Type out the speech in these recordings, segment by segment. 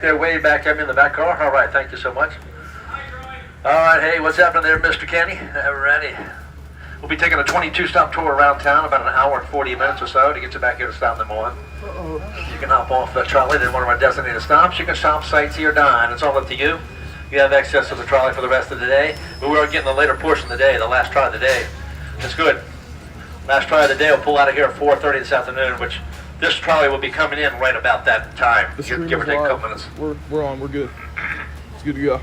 They're way back up in the back car. All right, thank you so much. All right, hey, what's happening there, Mr. Kenny? Alrighty. We'll be taking a 22-stop tour around town, about an hour and 40 minutes or so to get you back here to stop in the morning. You can hop off the trolley at one of our designated stops. You can shop, sightsee, or dine. It's all up to you. You have access to the trolley for the rest of the day. But we're getting the later portion of the day, the last try of the day. It's good. Last try of the day, we'll pull out of here at 4:30 this afternoon, which this trolley will be coming in right about that time. Give or take a couple minutes. We're on. We're good. It's good to go.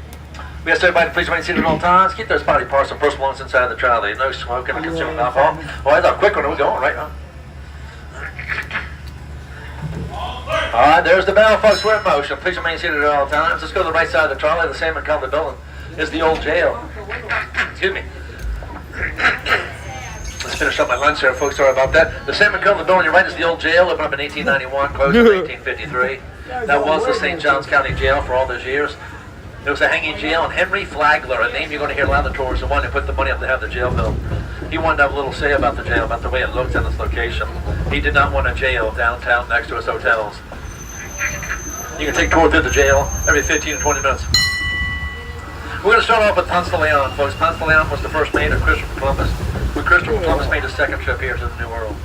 We ask everybody to please remain seated at all times. Keep those body parts and personal belongings inside the trolley. No smoking or consuming alcohol. Well, that's a quick one. We're going right now. All right, there's the bell, folks. We're in motion. Please remain seated at all times. Let's go to the right side of the trolley. The same in color of the building is the old jail. Excuse me. Let's finish up my lunch here, folks. Sorry about that. The same in color of the building. You're right. Is the old jail. Opened up in 1891, closed in 1853. That was the St. John's County Jail for all those years. It was a hanging jail, and Henry Flagler, a name you're going to hear a lot of the tours, the one who put the money up to have the jail built. He wanted to have a little say about the jail, about the way it looked and its location. He did not want a jail downtown next to his hotels. You can take a tour through the jail every 15 to 20 minutes. We're going to start off with Ponce de Leon, folks. Ponce de Leon was the first mate of Christopher Columbus, when Christopher Columbus made his second trip here to the New World.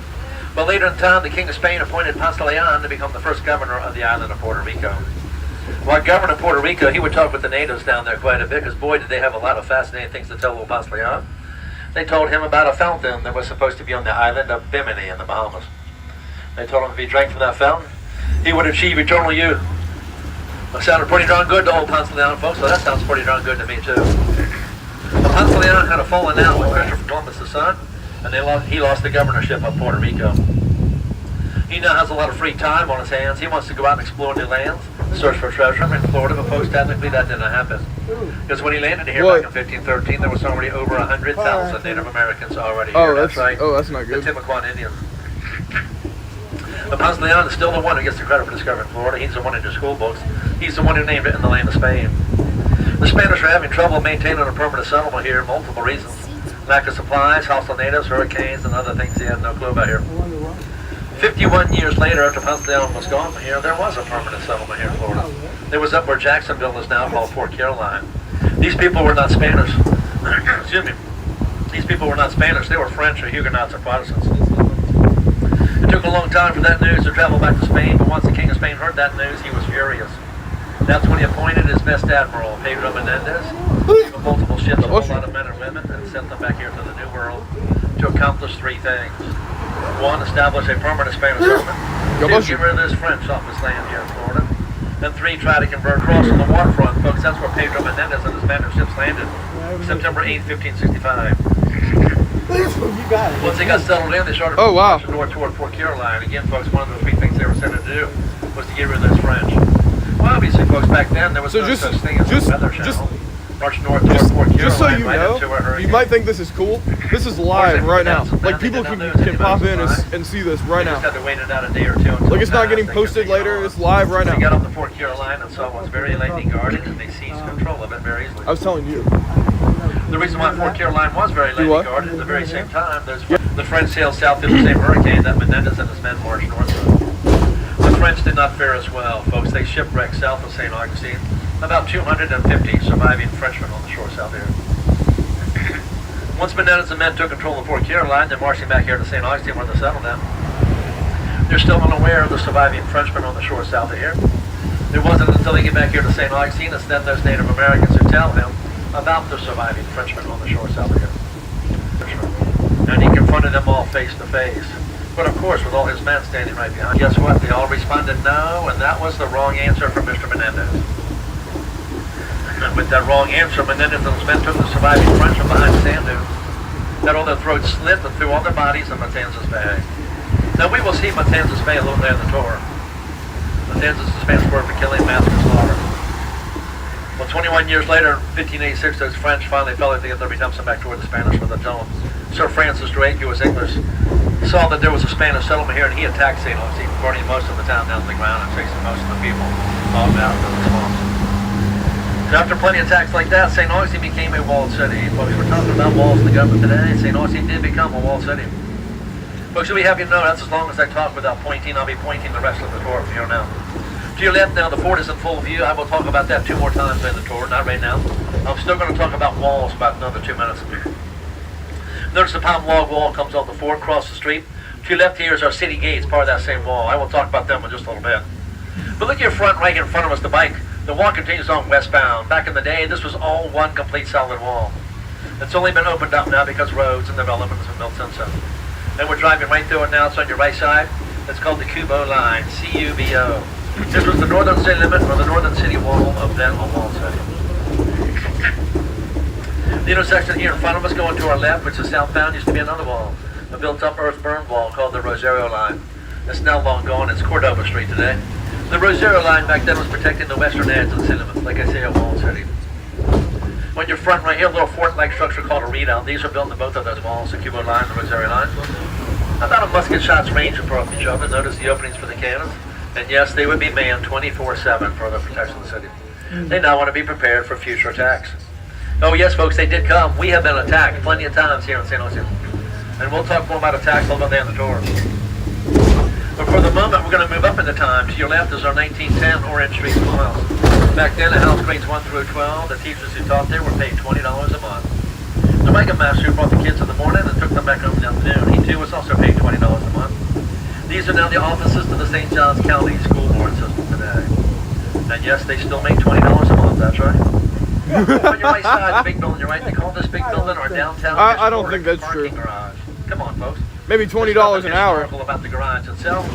But later in time, the King of Spain appointed Ponce de Leon to become the first governor of the island of Puerto Rico. While governing Puerto Rico, he would talk with the natives down there quite a bit, because boy, did they have a lot of fascinating things to tell little Ponce de Leon. They told him about a fountain that was supposed to be on the island of Bimini in the Bahamas. They told him if he drank from that fountain, he would achieve eternal youth. That sounded pretty darn good to old Ponce de Leon, folks, so that sounds pretty darn good to me, too. Well, Ponce de Leon had a falling out with Christopher Columbus, the son, and he lost the governorship of Puerto Rico. He now has a lot of free time on his hands. He wants to go out and explore new lands, search for treasure in Florida, but folks, technically that didn't happen. Because when he landed here back in 1513, there was already over 100,000 Native Americans already here. That's right. Oh, that's not good. The Timucuan Indians. But Ponce de Leon is still the one who gets the credit for discovering Florida. He's the one in your school books. He's the one who named it in the land of Spain. The Spanish are having trouble maintaining a permanent settlement here, multiple reasons. Lack of supplies, hostile natives, hurricanes, and other things he had no clue about here. 51 years later, after Ponce de Leon was gone from here, there was a permanent settlement here in Florida. It was up where Jacksonville is now, called Fort Caroline. These people were not Spanish. Excuse me. These people were not Spanish. They were French or Huguenots or Protestants. It took a long time for that news to travel back to Spain, but once the King of Spain heard that news, he was furious. That's when he appointed his best admiral, Pedro Menendez, with multiple ships, a whole lot of men and women, and sent them back here to the New World to accomplish three things. One, establish a permanent Spanish settlement. Two, get rid of this French off his land here in Florida. And three, try to convert across on the waterfront. Folks, that's where Pedro Menendez and his Spanish ships landed, September 8, 1565. Once they got settled in, they started marching north toward Fort Caroline. Again, folks, one of the three things they were sent to do was to get rid of those French. Well, obviously, folks, back then there was no such thing as a weather channel. March north toward Fort Caroline. Just so you know, you might think this is cool. This is live right now. Like, people can pop in and see this right now. Just had to wait it out a day or two. Like, it's not getting posted later. It's live right now. They got up to Fort Caroline and saw it was very lightly guarded, and they seized control of it very easily. I was telling you. The reason why Fort Caroline was very lightly guarded, at the very same time, the French sailed south through the same hurricane that Menendez and his men marched north through. The French did not fare as well, folks. They shipwrecked south of St. Augustine. About 250 surviving Frenchmen on the shore south here. Once Menendez and men took control of Fort Caroline, they're marching back here to St. Augustine where they settled down. They're still unaware of the surviving Frenchmen on the shore south of here. It wasn't until they get back here to St. Augustine it's then those Native Americans who tell him about the surviving Frenchmen on the shore south of here. And he confronted them all face to face. But of course, with all his men standing right behind, guess what? They all responded no, and that was the wrong answer from Mr. Menendez. And with that wrong answer, Menendez and his men took the surviving French from behind sand dunes, had all their throats slit and threw all their bodies in Matanzas Bay. Now we will see Matanzas Bay a little later in the tour. Matanzas is Spanish word for killing, massacre, slaughter. Well, 21 years later, in 1586, those French finally felt like they got their redemption back toward the Spanish with the gentleman. Sir Francis Drake, who was English, saw that there was a Spanish settlement here, and he attacked St. Augustine, burning most of the town down to the ground and chasing most of the people all down to the swamps. So after plenty of attacks like that, St. Augustine became a walled city. Folks, we're talking about walls in the government today. St. Augustine did become a walled city. Folks, you'll be happy to know that's as long as I talk without pointing. I'll be pointing the rest of the tour from here on out. To your left now, the fort is in full view. I will talk about that 2 more times during the tour, not right now. I'm still going to talk about walls about another 2 minutes. Notice the palm log wall comes off the fort, across the street. To your left here is our city gates, part of that same wall. I will talk about them in just a little bit. But look at your front right in front of us, the bike. The wall continues on westbound. Back in the day, this was all one complete solid wall. It's only been opened up now because roads and developments have built since then. And we're driving right through it now. It's on your right side. It's called the Cubo line, C-U-B-O. This was the northern city limit, or the northern city wall of then on Wall City. The intersection here in front of us going to our left, which is southbound, used to be another wall. A built-up earth-burned wall called the Rosario line. It's now long gone. It's Cordova Street today. The Rosario line back then was protecting the western edge of the city limits, like I say, at Wall City. On your front right here, a little fort-like structure called a redoubt. These are built into both of those walls, the Cubo line and the Rosario line. About a musket shot's range apart from each other. Notice the openings for the cannons. And yes, they would be manned 24/7 for the protection of the city. They now want to be prepared for future attacks. Oh yes, folks, they did come. We have been attacked plenty of times here in St. Lucie. And we'll talk more about attacks a little bit on the tour. But for the moment, we're going to move up into time. To your left is our 1910 Orange Street Schoolhouse. Back then, the house grades 1 through 12, the teachers who taught there were paid $20 a month. The wagon master who brought the kids in the morning and took them back home in the afternoon, he too was also paid $20 a month. These are now the offices of the St. Johns County School Board system today. And yes, they still make $20 a month, that's right. On your right side, the big building, you're right, they call this big building our downtown I don't think that's parking true. garage. Come on, folks. Maybe $20 an hour. About the garage itself.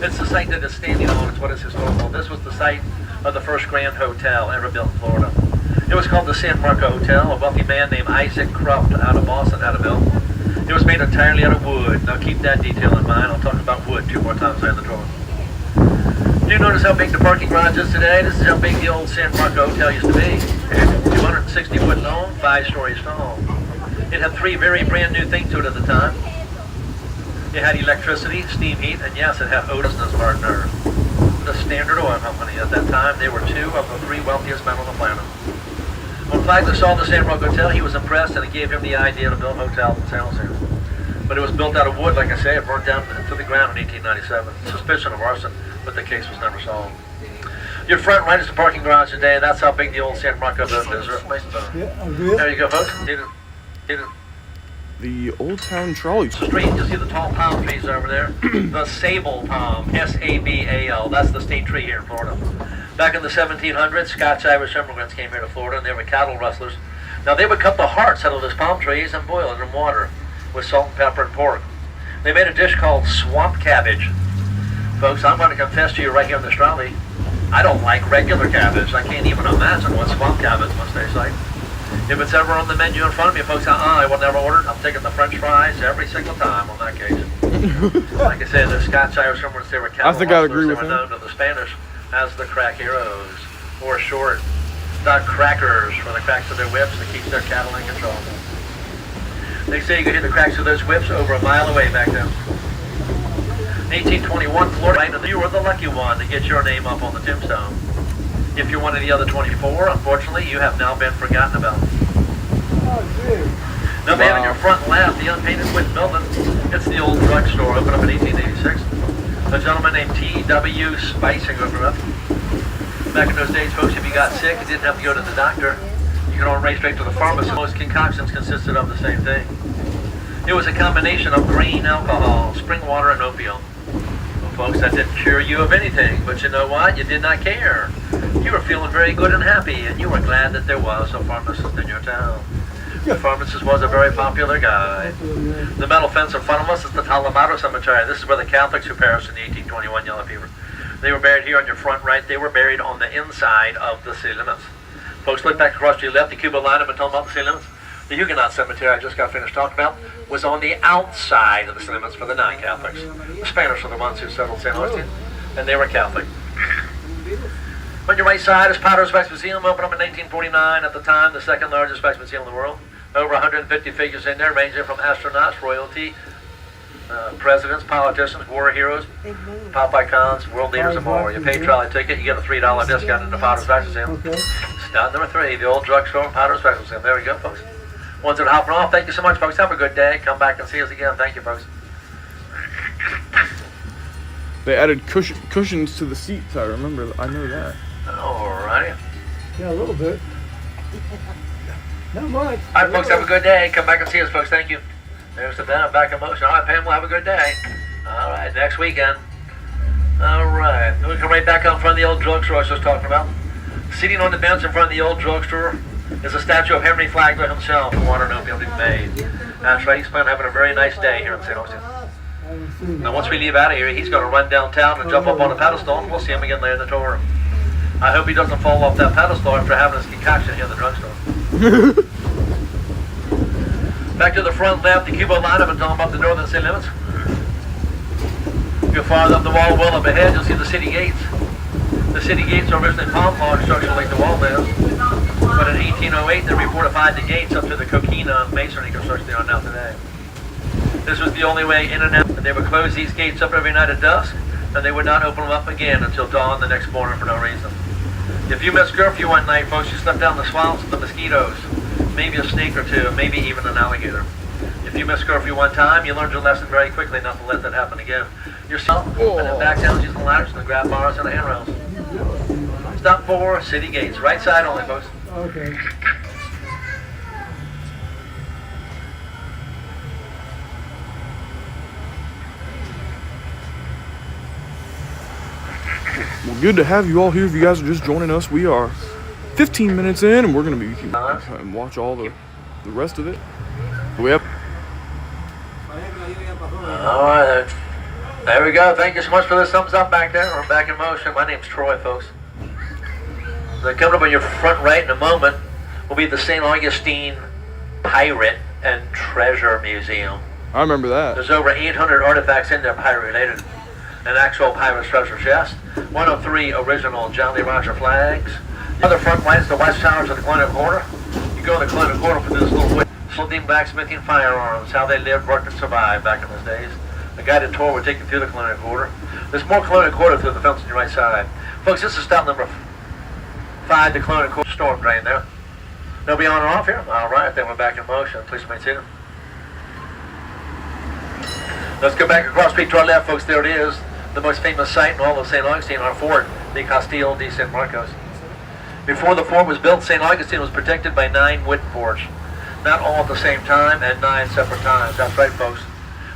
It's the site that it's standing on. It's what is historical. This was the site of the first Grand Hotel ever built in Florida. It was called the San Marco Hotel. A wealthy man named Isaac Krupp out of Boston had it built. It was made entirely out of wood. Now keep that detail in mind. I'll talk about wood 2 more times in the tour. Do you notice how big the parking garage is today? This is how big the old San Marco Hotel used to be. 260 foot long, 5 stories tall. It had 3 very brand new things to it at the time. It had electricity, steam heat, and yes, it had Otis as partner. The Standard Oil Company. At that time, they were 2 of the 3 wealthiest men on the planet. When Flagler saw the San Marco Hotel, he was impressed, and it gave him the idea to build hotels in San Jose. But it was built out of wood, like I say. It burned down to the ground in 1897. Suspicion of arson, but the case was never solved. Your front right is the parking garage today. That's how big the old San Marco building is. There you go, folks. The Old Town Trolley. Street, you see the tall palm trees over there. The Sable Palm, S-A-B-A-L. That's the state tree here in Florida. Back in the 1700s, Scotch-Irish immigrants came here to Florida, and they were cattle rustlers. Now, they would cut the hearts out of those palm trees and boil it in water with salt and pepper and pork. They made a dish called swamp cabbage. Folks, I'm going to confess to you right here in this trolley, I don't like regular cabbage. I can't even imagine what swamp cabbage must taste like. If it's ever on the menu in front of me, folks, I will never order it. I'm taking the French fries every single time on that occasion. Like I said, the Scotch-Irish immigrants, they were cattle I think I'd agree rustlers. with They were known to the Spanish as the crack heroes, or short, the crackers, for the cracks of their whips to keep their cattle in control. They say you could hear the cracks of those whips over a mile away back then. In 1821, Florida, you were the lucky one to get your name up on the tombstone. If you're one of the other 24, unfortunately, you have now been forgotten about. Now, man, on your front left, the unpainted wooden building, it's the old drugstore, opened up in 1886. A gentleman named T.W. Spicing opened up. Back in those days, folks, if you got sick, you didn't have to go to the doctor. You could run straight to the pharmacy. Most concoctions consisted of the same thing. It was a combination of grain alcohol, spring water, and opium. Well, folks, that didn't cure you of anything, but you know what? You did not care. You were feeling very good and happy, and you were glad that there was a pharmacist in your town. The pharmacist was a very popular guy. The metal fence in front of us is the Talamado Cemetery. This is where the Catholics who perished in the 1821 yellow fever. They were buried here on your front right. They were buried on the inside of the city limits. Folks, look back across to your left. The Cuba line I've been talking about the city limits. The Huguenot Cemetery I just got finished talking about was on the outside of the city limits for the non-Catholics. The Spanish were the ones who settled St. Augustine, and they were Catholic. On your right side is Potter's Wax Museum, opened up in 1949. At the time, the second largest wax museum in the world. Over 150 figures in there, ranging from astronauts, royalty, presidents, politicians, war heroes, pop icons, world leaders, and more. You pay trolley ticket, you get a $3 discount in the Potter's Wax Museum. Stunt number 3, the old drugstore, Potter's Wax Museum. There we go, folks. Ones that are hopping off, thank you so much, folks. Have a good day. Come back and see us again. Thank you, folks. They added cushions to the seats. I remember. I know that. Alrighty. Yeah, a little bit. Not much. Alright, folks, have a good day. Come back and see us, folks. Thank you. There's the band back in motion. Alright, Pam, we'll have a good day. Alright, next weekend. Alright, then we come right back out in front of the old drugstore I was just talking about. Sitting on the bench in front of the old drugstore is a statue of Henry Flagler himself, who wanted no building made. That's right, he's planning on having a very nice day here in St. Augustine. Now, once we leave out of here, he's going to run downtown and jump up on a pedestal, and we'll see him again later in the tour. I hope he doesn't fall off that pedestal after having his concoction here in the drugstore. Back to the front left, the Cubo line up and talking about the northern city limits. If you're farther up the wall, well up ahead, you'll see the city gates. The city gates are originally palm log structure like the wall is, but in 1808 they refortified the gates up to the coquina masonry construction they are now today. This was the only way in and out, and they would close these gates up every night at dusk, and they would not open them up again until dawn the next morning for no reason. If you missed curfew one night, folks, you slept down the swamps with the mosquitoes, maybe a snake or two, maybe even an alligator. If you missed curfew one time, you learned your lesson very quickly not to let that happen again. Yourself, and then back down using the ladders and the grab bars and the handrails. Stop for city gates, right side only, folks. Okay. Well, good to have you all here. If you guys are just joining us, we are 15 minutes in, and we're going to be and watch all the rest of it. Yep. All right, there we go. Thank you so much for this thumbs up back there. We're back in motion. My name's Troy, folks. So coming up on your front right in a moment will be the St. Augustine Pirate and Treasure Museum. I remember that. There's over 800 artifacts in there pirate related. An actual pirate's treasure chest, 103 original Jolly Roger flags. The other front right is the West Towers of the Colonial Quarter. You go to the Colonial Quarter for this little wood, building, blacksmithing, firearms, how they lived, worked, and survived back in those days. A guided tour would take you through the Colonial Quarter. There's more Colonial Quarter through the fence on your right side. Folks, this is stop number 5, the Colonial Quarter storm drain there. They'll be on or off here? All right, then we're back in motion. Please remain seated. Let's go back across the street to our left, folks. There it is. The most famous site in all of St. Augustine, our fort, the Castillo de San Marcos. Before the fort was built, St. Augustine was protected by 9 wooden forts. Not all at the same time, at 9 separate times. That's right, folks.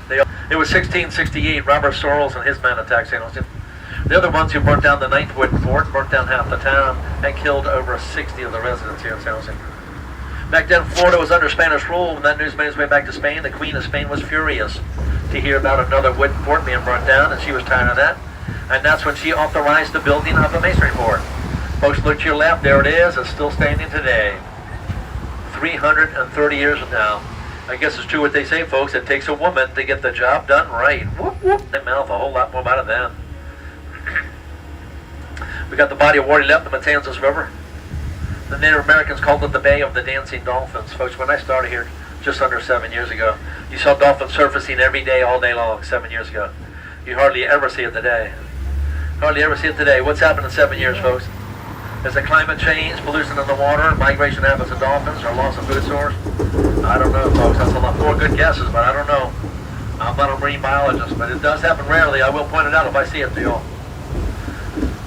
It was 1668, Robert Sorrells and his men attacked St. Augustine. The other ones who burnt down the 9th wooden fort, burnt down half the town, and killed over 60 of the residents here in St. Augustine. Back then, Florida was under Spanish rule. When that news made its way back to Spain, the Queen of Spain was furious to hear about another wooden fort being burnt down, and she was tired of that. And that's when she authorized the building of a masonry fort. Folks, look to your left. There it is. It's still standing today. 330 years from now. I guess it's true what they say, folks. It takes a woman to get the job done right. Whoop, whoop. They mouth a whole lot more about it then. We got the body of water left, the Matanzas River. The Native Americans called it the Bay of the Dancing Dolphins. Folks, when I started here just under 7 years ago, you saw dolphins surfacing every day, all day long, 7 years ago. You hardly ever see it today. Hardly ever see it today. What's happened in 7 years, folks? Is it climate change, pollution in the water, migration habits of dolphins, or loss of food source? I don't know, folks. That's a lot more good guesses, but I don't know. I'm not a marine biologist, but it does happen rarely. I will point it out if I see it to y'all.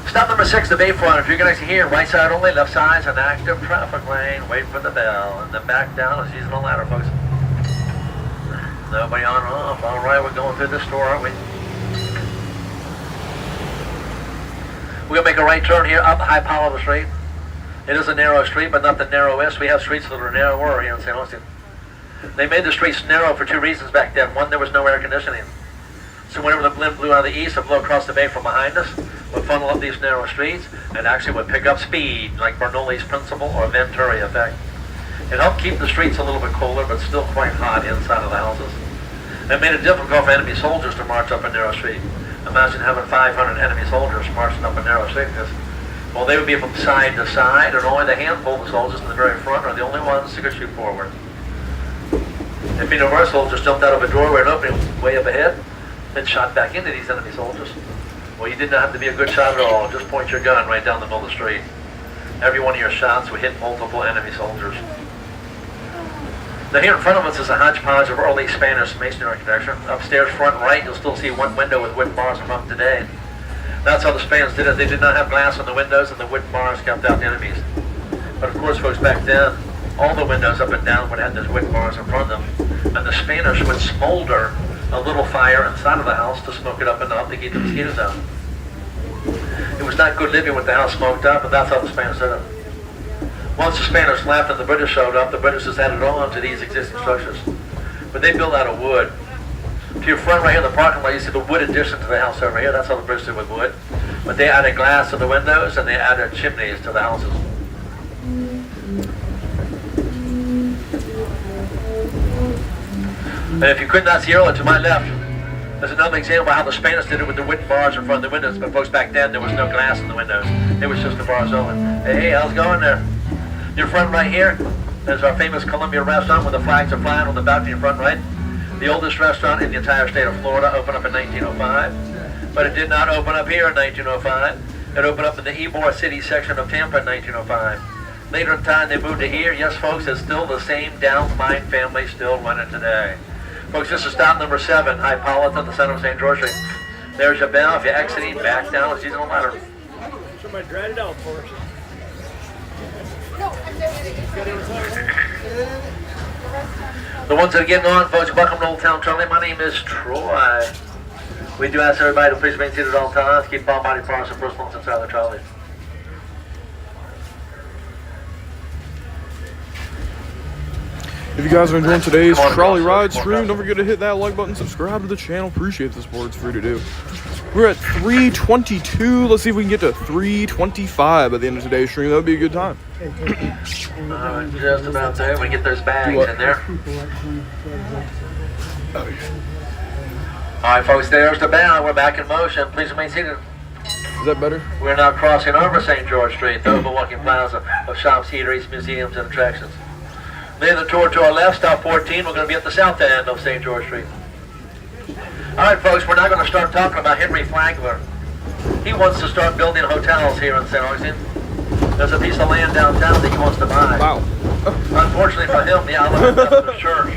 Stop number 6, the Bayfront. If you're going to hear, right side only, left side's an active traffic lane. Wait for the bell, and then back down is using a ladder, folks. Nobody on or off. All right, we're going through this store, aren't we? We're going to make a right turn here up High Palo Street. It is a narrow street, but not the narrowest. We have streets that are narrower here in St. Augustine. They made the streets narrow for 2 reasons back then. One, there was no air conditioning. So whenever the wind blew out of the east, it blew across the bay from behind us, would funnel up these narrow streets, and actually would pick up speed, like Bernoulli's principle or Venturi effect. It helped keep the streets a little bit cooler, but still quite hot inside of the houses. It made it difficult for enemy soldiers to march up a narrow street. Imagine having 500 enemy soldiers marching up a narrow street. Well, they would be from side to side, and only the handful of soldiers in the very front are the only ones who could shoot forward. If any of our soldiers jumped out of a doorway and opening way up ahead, then shot back into these enemy soldiers. Well, you did not have to be a good shot at all. Just point your gun right down the middle of the street. Every one of your shots would hit multiple enemy soldiers. Now here in front of us is a hodgepodge of early Spanish masonry architecture. Upstairs front right, you'll still see one window with wooden bars in front today. That's how the Spaniards did it. They did not have glass on the windows, and the wooden bars kept out the enemies. But of course, folks, back then, all the windows up and down would have those wooden bars in front of them, and the Spanish would smolder a little fire inside of the house to smoke it up enough to keep the mosquitoes out. It was not good living with the house smoked up, but that's how the Spanish did it. Once the Spanish left and the British showed up, the British just added on to these existing structures. But they built out of wood. To your front right here in the parking lot, you see the wood addition to the house over here. That's how the British did with wood. But they added glass to the windows and they added chimneys to the houses. And if you could not see earlier, to my left, there's another example of how the Spanish did it with the wooden bars in front of the windows. But folks, back then, there was no glass in the windows. It was just the bars only. Hey, how's it going there? Your front right here, there's our famous Columbia restaurant where the flags are flying on the balcony in front right. The oldest restaurant in the entire state of Florida, opened up in 1905. But it did not open up here in 1905. It opened up in the Ybor City section of Tampa in 1905. Later in time, they moved to here. Yes, folks, it's still the same Downs Mine family still running today. Folks, this is stop number 7, Hippolyta, the center of St. George Street. There's your bell. If you're exiting, back down. It's using a ladder. Somebody dried it out for us. The ones that are getting on, folks, welcome to Old Town Trolley. My name is Troy. We do ask everybody to please remain seated at all times. Keep all body parts and personal inside the trolley. If you guys are enjoying today's Come on, trolley Russell. ride Come on, stream, Russell. don't forget to hit that like button, subscribe to the channel. Appreciate the support. It's free to do. We're at 322. Let's see if we can get to 325 by the end of today's stream. That would be a good time. Just about there. We get those bags in there. All right, folks, there's the bell. We're back in motion. Please remain seated. Is that better? We're now crossing over St. George Street, the overwalking plaza of shops, eateries, museums, and attractions. Leading the tour to our left, stop 14, we're going to be at the south end of St. George Street. All right, folks, we're now going to start talking about Henry Flagler. He wants to start building hotels here in St. Augustine. There's a piece of land downtown that he wants to buy. Wow. Unfortunately for him, the Olivet Methodist Church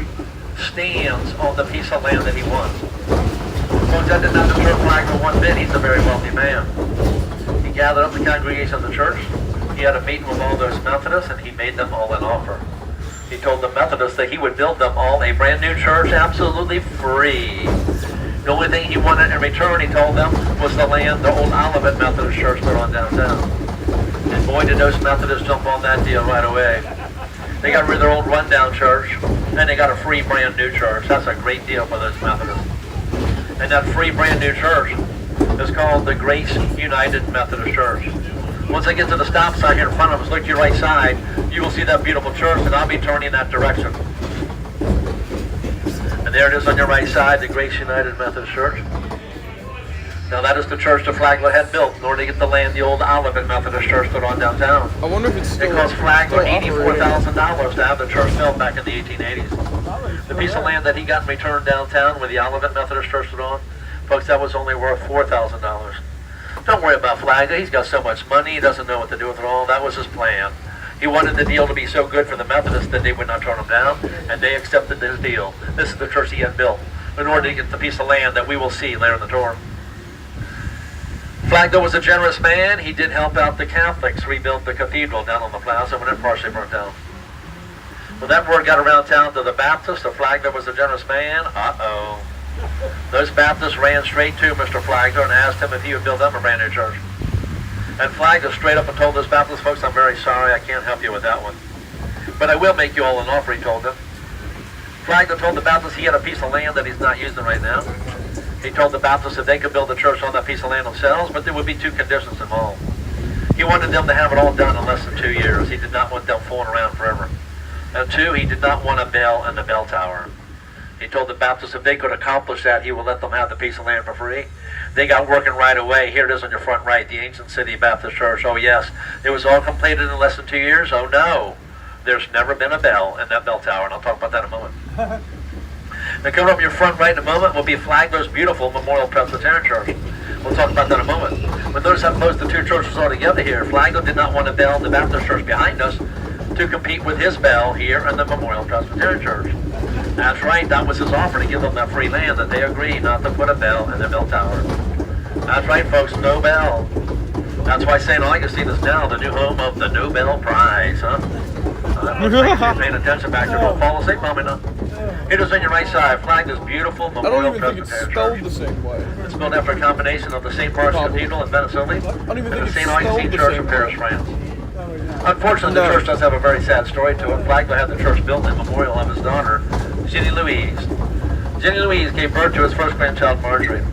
stands on the piece of land that he wants. Folks, that did not deter Flagler one bit. He's a very wealthy man. He gathered up the congregation of the church. He had a meeting with all those Methodists, and he made them all an offer. He told the Methodists that he would build them all a brand new church absolutely free. The only thing he wanted in return, he told them, was the land the old Olivet Methodist Church put on downtown. And boy, did those Methodists jump on that deal right away. They got rid of their old rundown church, and they got a free brand new church. That's a great deal for those Methodists. And that free brand new church is called the Grace United Methodist Church. Once I get to the stop sign here in front of us, look to your right side, you will see that beautiful church, and I'll be turning that direction. And there it is on your right side, the Grace United Methodist Church. Now that is the church that Flagler had built in order to get the land the old Olivet Methodist Church put on downtown. I wonder if it's It still, cost Flagler still operating. $84,000 to have the church built back in the 1880s. The piece of land that he got in return downtown where the Olivet Methodist Church stood on, folks, that was only worth $4,000. Don't worry about Flagler. He's got so much money, he doesn't know what to do with it all. That was his plan. He wanted the deal to be so good for the Methodists that they would not turn him down, and they accepted his deal. This is the church he had built in order to get the piece of land that we will see later in the tour. Flagler was a generous man. He did help out the Catholics rebuild the cathedral down on the plaza when it partially burnt down. When that word got around town to the Baptists that Flagler was a generous man, uh-oh. Those Baptists ran straight to Mr. Flagler and asked him if he would build them a brand new church. And Flagler straight up and told those Baptist folks, I'm very sorry, I can't help you with that one. But I will make you all an offer, he told them. Flagler told the Baptists he had a piece of land that he's not using right now. He told the Baptists that they could build a church on that piece of land themselves, but there would be 2 conditions involved. He wanted them to have it all done in less than 2 years. He did not want them fooling around forever. And 2, he did not want a bell in the bell tower. He told the Baptists if they could accomplish that, he would let them have the piece of land for free. They got working right away. Here it is on your front right, the Ancient City Baptist Church. Oh yes, it was all completed in less than 2 years. Oh no, there's never been a bell in that bell tower, and I'll talk about that in a moment. Now coming up your front right in a moment will be Flagler's beautiful Memorial Presbyterian Church. We'll talk about that in a moment. But notice how close the 2 churches are together here. Flagler did not want to bell the Baptist church behind us. to compete with his bell here in the Memorial Presbyterian Church. That's right, that was his offer to give them that free land, that they agreed not to put a bell in the bell tower. That's right, folks, no bell. That's why St. Augustine is now the new home of the Nobel Prize, huh? You're paying attention back there. Don't fall asleep on me now. It is on your right side, flagged this beautiful I don't Memorial even think it's Presbyterian spelled Church. the same way. It's built after a combination of the St. Mark's Cathedral in Venice, Italy, I don't even and think the it's St. spelled Augustine the Church same in way. Paris, France. Unfortunately, No. the church does have a very sad story to it. Flagler had the church built in memorial of his daughter, Jenny Louise. Jenny Louise gave birth to his first grandchild, Marjorie.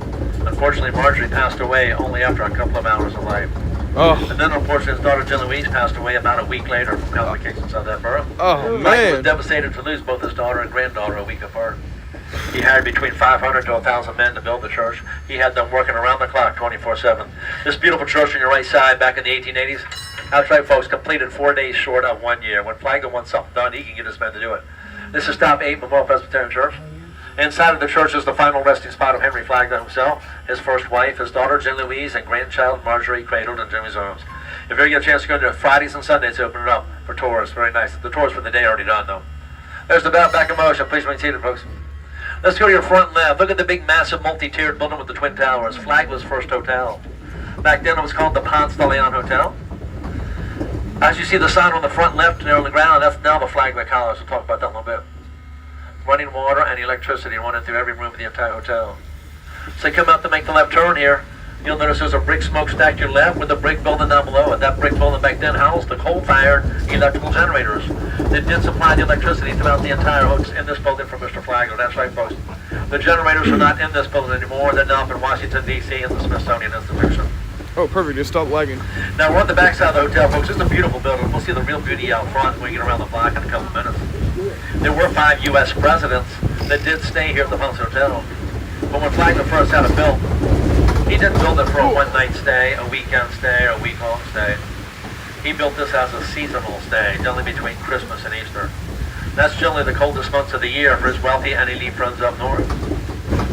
Unfortunately, Marjorie passed away only after a couple of hours of life. Oh, And then, unfortunately, his daughter, Jenny Louise, passed away about a week later from complications of that birth. oh Flagler was man. devastated to lose both his daughter and granddaughter a week apart. He hired between 500 to 1,000 men to build the church. He had them working around the clock 24/7. This beautiful church on your right side back in the 1880s, that's right, folks, completed 4 days short of 1 year. When Flagler wants something done, he can get his men to do it. This is Top 8 Memorial Presbyterian Church. Inside of the church is the final resting spot of Henry Flagler himself, his first wife, his daughter, Jenny Louise, and grandchild, Marjorie, cradled in Jimmy's arms. If you ever get a chance to go into Fridays and Sundays, open it up for tours. Very nice. The tours for the day are already done, though. There's the bell back in motion. Please remain seated, folks. Let's go to your front left. Look at the big, massive, multi-tiered building with the twin towers. Flagler's first hotel. Back then, it was called the Ponce de Leon Hotel. As you see the sign on the front left there on the ground, that's now the Flagler College. We'll talk about that in a little bit. Running water and electricity running through every room of the entire hotel. So you come out to make the left turn here. You'll notice there's a brick smokestack to your left with a brick building down below it. That brick building back then housed the coal-fired electrical generators that did supply the electricity throughout the entire house in this building for Mr. Flagler. That's right, folks. The generators are not in this building anymore. They're now up in Washington, D.C. in the Smithsonian Institution. Oh, perfect. Just stop lagging. Now we're on the back side of the hotel, folks. It's a beautiful building. We'll see the real beauty out front when we get around the block in a couple of minutes. There were 5 U.S. presidents that did stay here at the Ponce Hotel. But when Flagler first had it built, he didn't build it for a one-night stay, a weekend stay, or a week-long stay. He built this as a seasonal stay, generally between Christmas and Easter. That's generally the coldest months of the year for his wealthy and elite friends up north.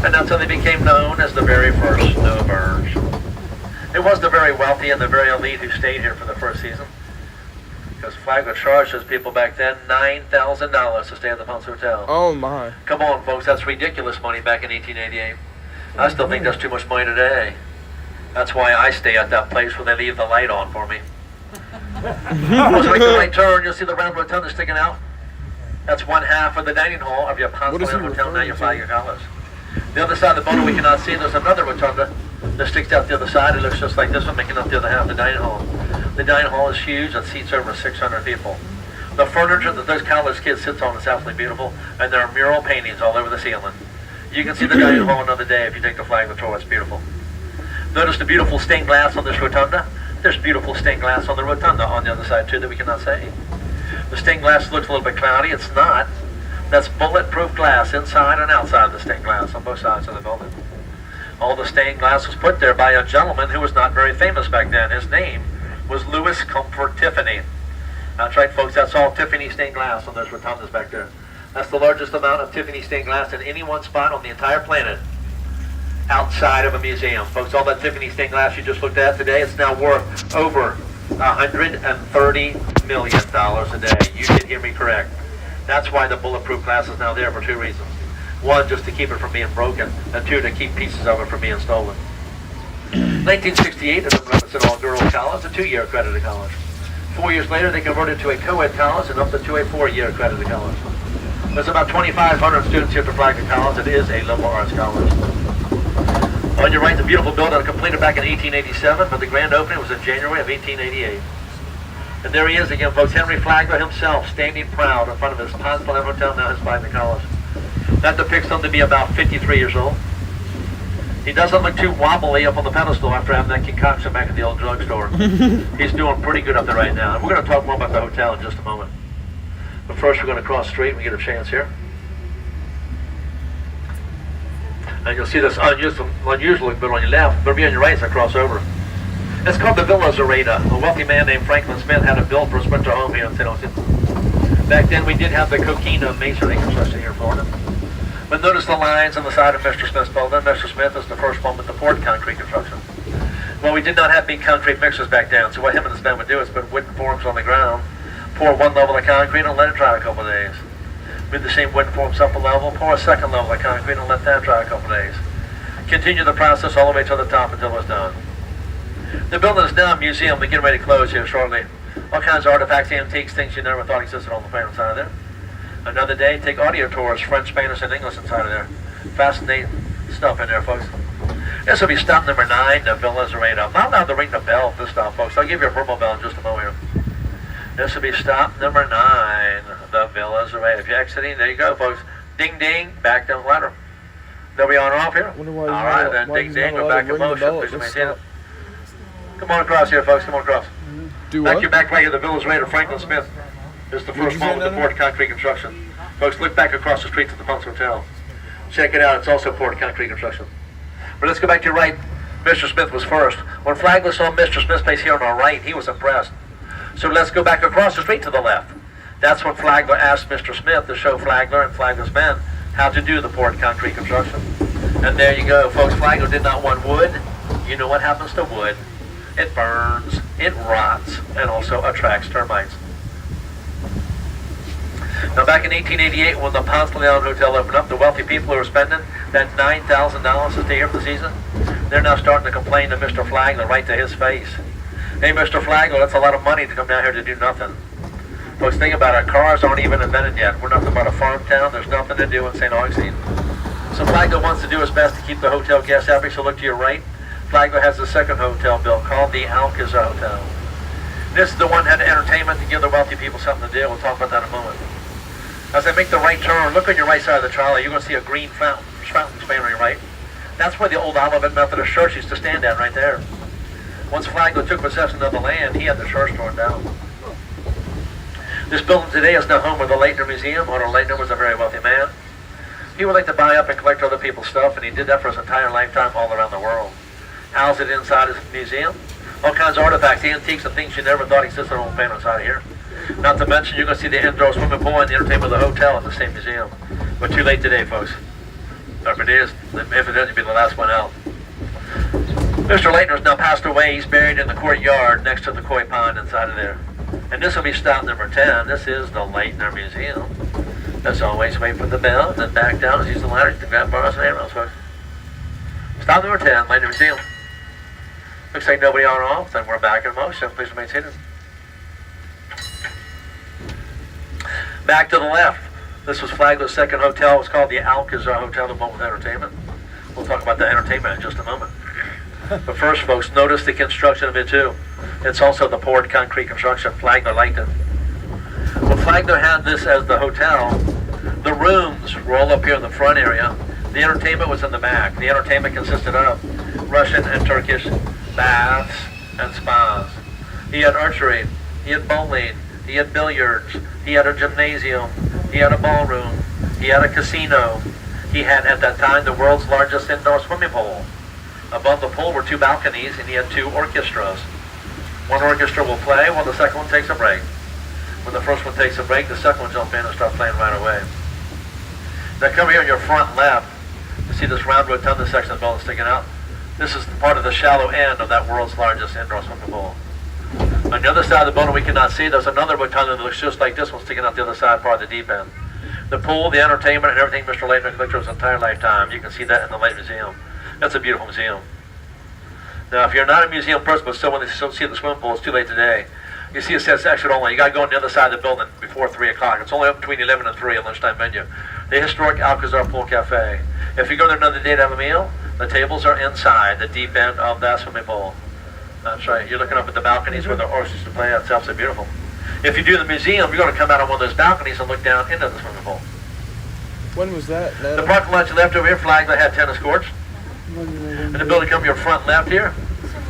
And that's how they became known as the very first snowbirds. It was the very wealthy and the very elite who stayed here for the first season. Because Flagler charged those people back then $9,000 to stay at the Ponce Hotel. Oh my. Come on, folks, that's ridiculous money back in 1888. I still think that's too much money today. That's why I stay at that place where they leave the light on for me. Once you make the right turn, you'll see the round rotunda sticking out. That's one half of the dining hall of your Ponce What is he Hotel, now your referring to? Flagler College. The other side of the building we cannot see, there's another rotunda that sticks out the other side. It looks just like this one, making up the other half of the dining hall. The dining hall is huge. It seats over 600 people. The furniture that those college kids sit on is absolutely beautiful, and there are mural paintings all over the ceiling. You can see the dining hall another day if you take the Flagler tour. It's beautiful. Notice the beautiful stained glass on this rotunda. There's beautiful stained glass on the rotunda on the other side too that we cannot see. The stained glass looks a little bit cloudy. It's not. That's bulletproof glass inside and outside the stained glass on both sides of the building. All the stained glass was put there by a gentleman who was not very famous back then. His name was Louis Comfort Tiffany. That's right, folks. That's all Tiffany stained glass on those rotundas back there. That's the largest amount of Tiffany stained glass in any one spot on the entire planet outside of a museum. Folks, all that Tiffany stained glass you just looked at today, it's now worth over $130 million a day. You did hear me correct. That's why the bulletproof glass is now there for 2 reasons. 1, just to keep it from being broken, and 2, to keep pieces of it from being stolen. 1968, it opened up as an all-girls college, a 2-year accredited college. 4 years later, they converted to a co-ed college and up to a 4-year accredited college. There's about 2,500 students here at the Flagler College. It is a liberal arts college. On your right, the beautiful building completed back in 1887, but the grand opening was in January of 1888. And there he is again, folks, Henry Flagler himself, standing proud in front of his Ponce de Leon Hotel, now his Flagler College. That depicts him to be about 53 years old. He doesn't look too wobbly up on the pedestal after having that concoction back at the old drugstore. He's doing pretty good up there right now. And we're going to talk more about the hotel in just a moment. But first, we're going to cross the street and we get a chance here. And you'll see this unusual look bit on your left, but it'll be on your right as I cross over. It's called the Villa Zareta. A wealthy man named Franklin Smith had it built for his winter home here in St. Augustine. Back then, we did have the coquina masonry construction here in Florida. But notice the lines on the side of Mr. Smith's building. Mr. Smith is the first one with the poured concrete construction. Well, we did not have big concrete mixers back then, so what him and his men would do is put wooden forms on the ground, Pour one level of concrete and let it dry a couple of days. Move the same wooden forms up a level, pour a second level of concrete and let that dry a couple of days. Continue the process all the way to the top until it's done. The building is now a museum. We're getting ready to close here shortly. All kinds of artifacts, antiques, things you never thought existed on the planet inside of there. Another day, take audio tours, French, Spanish, and English inside of there. Fascinating stuff in there, folks. This will be stop number 9, the Villas Arena. I'm not allowed to ring the bell at this stop, folks. I'll give you a verbal bell in just a moment here. This will be stop number 9, the Villas Arena. If you're exiting, there you go, folks. Ding, ding, back down the ladder. They'll be on or off here. All right, then ding, ding, go back in motion. Please maintain it. Come on across here, folks. Come on across. Do Back what? your back right here, the Villas Arena, Franklin Smith. This is the first one with the poured concrete construction. Folks, look back across the street to the Punks Hotel. Check it out. It's also poured concrete construction. But let's go back to your right. Mr. Smith was first. When Flagler saw Mr. Smith's place here on our right, he was impressed. So let's go back across the street to the left. That's when Flagler asked Mr. Smith to show Flagler and Flagler's men how to do the poured concrete construction. And there you go, folks. Flagler did not want wood. You know what happens to wood. It burns, it rots, and also attracts termites. Now back in 1888, when the Ponce de Leon Hotel opened up, the wealthy people who were spending that $9,000 to stay here for the season, they're now starting to complain to Mr. Flagler right to his face. Hey, Mr. Flagler, that's a lot of money to come down here to do nothing. Folks, think about it. Cars aren't even invented yet. We're nothing but a farm town. There's nothing to do in St. Augustine. So Flagler wants to do his best to keep the hotel guests happy, so look to your right. Flagler has the second hotel built called the Alcazar Hotel. This is the one that had entertainment to give the wealthy people something to do. We'll talk about that in a moment. As I make the right turn, look on your right side of the trolley. You're going to see a green fountain span on your right. That's where the old Olivet Methodist Church used to stand at right there. Once Flagler took possession of the land, he had the church torn down. This building today is now home of the Leitner Museum. Otto Leitner was a very wealthy man. He would like to buy up and collect other people's stuff, and he did that for his entire lifetime all around the world. Housed it inside his museum. All kinds of artifacts, antiques, and things you never thought existed on the planet inside of here. Not to mention, you're going to see the indoor swimming pool and the entertainment of the hotel at the same museum. But too late today, folks. Or if it is, if it doesn't, be the last one out. Mr. Leitner has now passed away. He's buried in the courtyard next to the koi pond inside of there. And this will be stop number 10. This is the Leitner Museum. As always, wait for the bell, then back down and use the ladder to grab bars and handles, folks. Stop number 10, Leitner Museum. Looks like nobody on or off, then we're back in motion. Please remain seated. Back to the left. This was Flagler's second hotel. It was called the Alcazar Hotel, the one with entertainment. We'll talk about the entertainment in just a moment. But first, folks, notice the construction of it too. It's also the poured concrete construction. Flagler liked it. When Flagler had this as the hotel, the rooms were all up here in the front area. The entertainment was in the back. The entertainment consisted of Russian and Turkish baths and spas. He had archery. He had bowling. He had billiards. He had a gymnasium. He had a ballroom. He had a casino. He had, at that time, the world's largest indoor swimming pool. Above the pool were 2 balconies, and he had 2 orchestras. One orchestra will play while the second one takes a break. When the first one takes a break, the second one jumps in and starts playing right away. Now come here on your front left. You see this round rotunda section of the building sticking out? This is part of the shallow end of that world's largest indoor swimming pool. On the other side of the building we cannot see, there's another rotunda that looks just like this one sticking out the other side, part of the deep end. The pool, the entertainment, and everything Mr. Leitner collected his entire lifetime. You can see that in the Leitner Museum. That's a beautiful museum. Now, if you're not a museum person, but still want to see the swimming pool, it's too late today. You see it says exit only. You got to go on the other side of the building before 3 o'clock. It's only open between 11 and 3 at lunchtime menu. The historic Alcazar Pool Cafe. If you go there another day to have a meal, the tables are inside the deep end of that swimming pool. That's right. You're looking up at the balconies where the orchestras to play. It's absolutely beautiful. If you do the museum, you're going to come out on one of those balconies and look down into the swimming pool. When was that? The parking lot you left over here, Flagler had tennis courts. And the building come your front left here.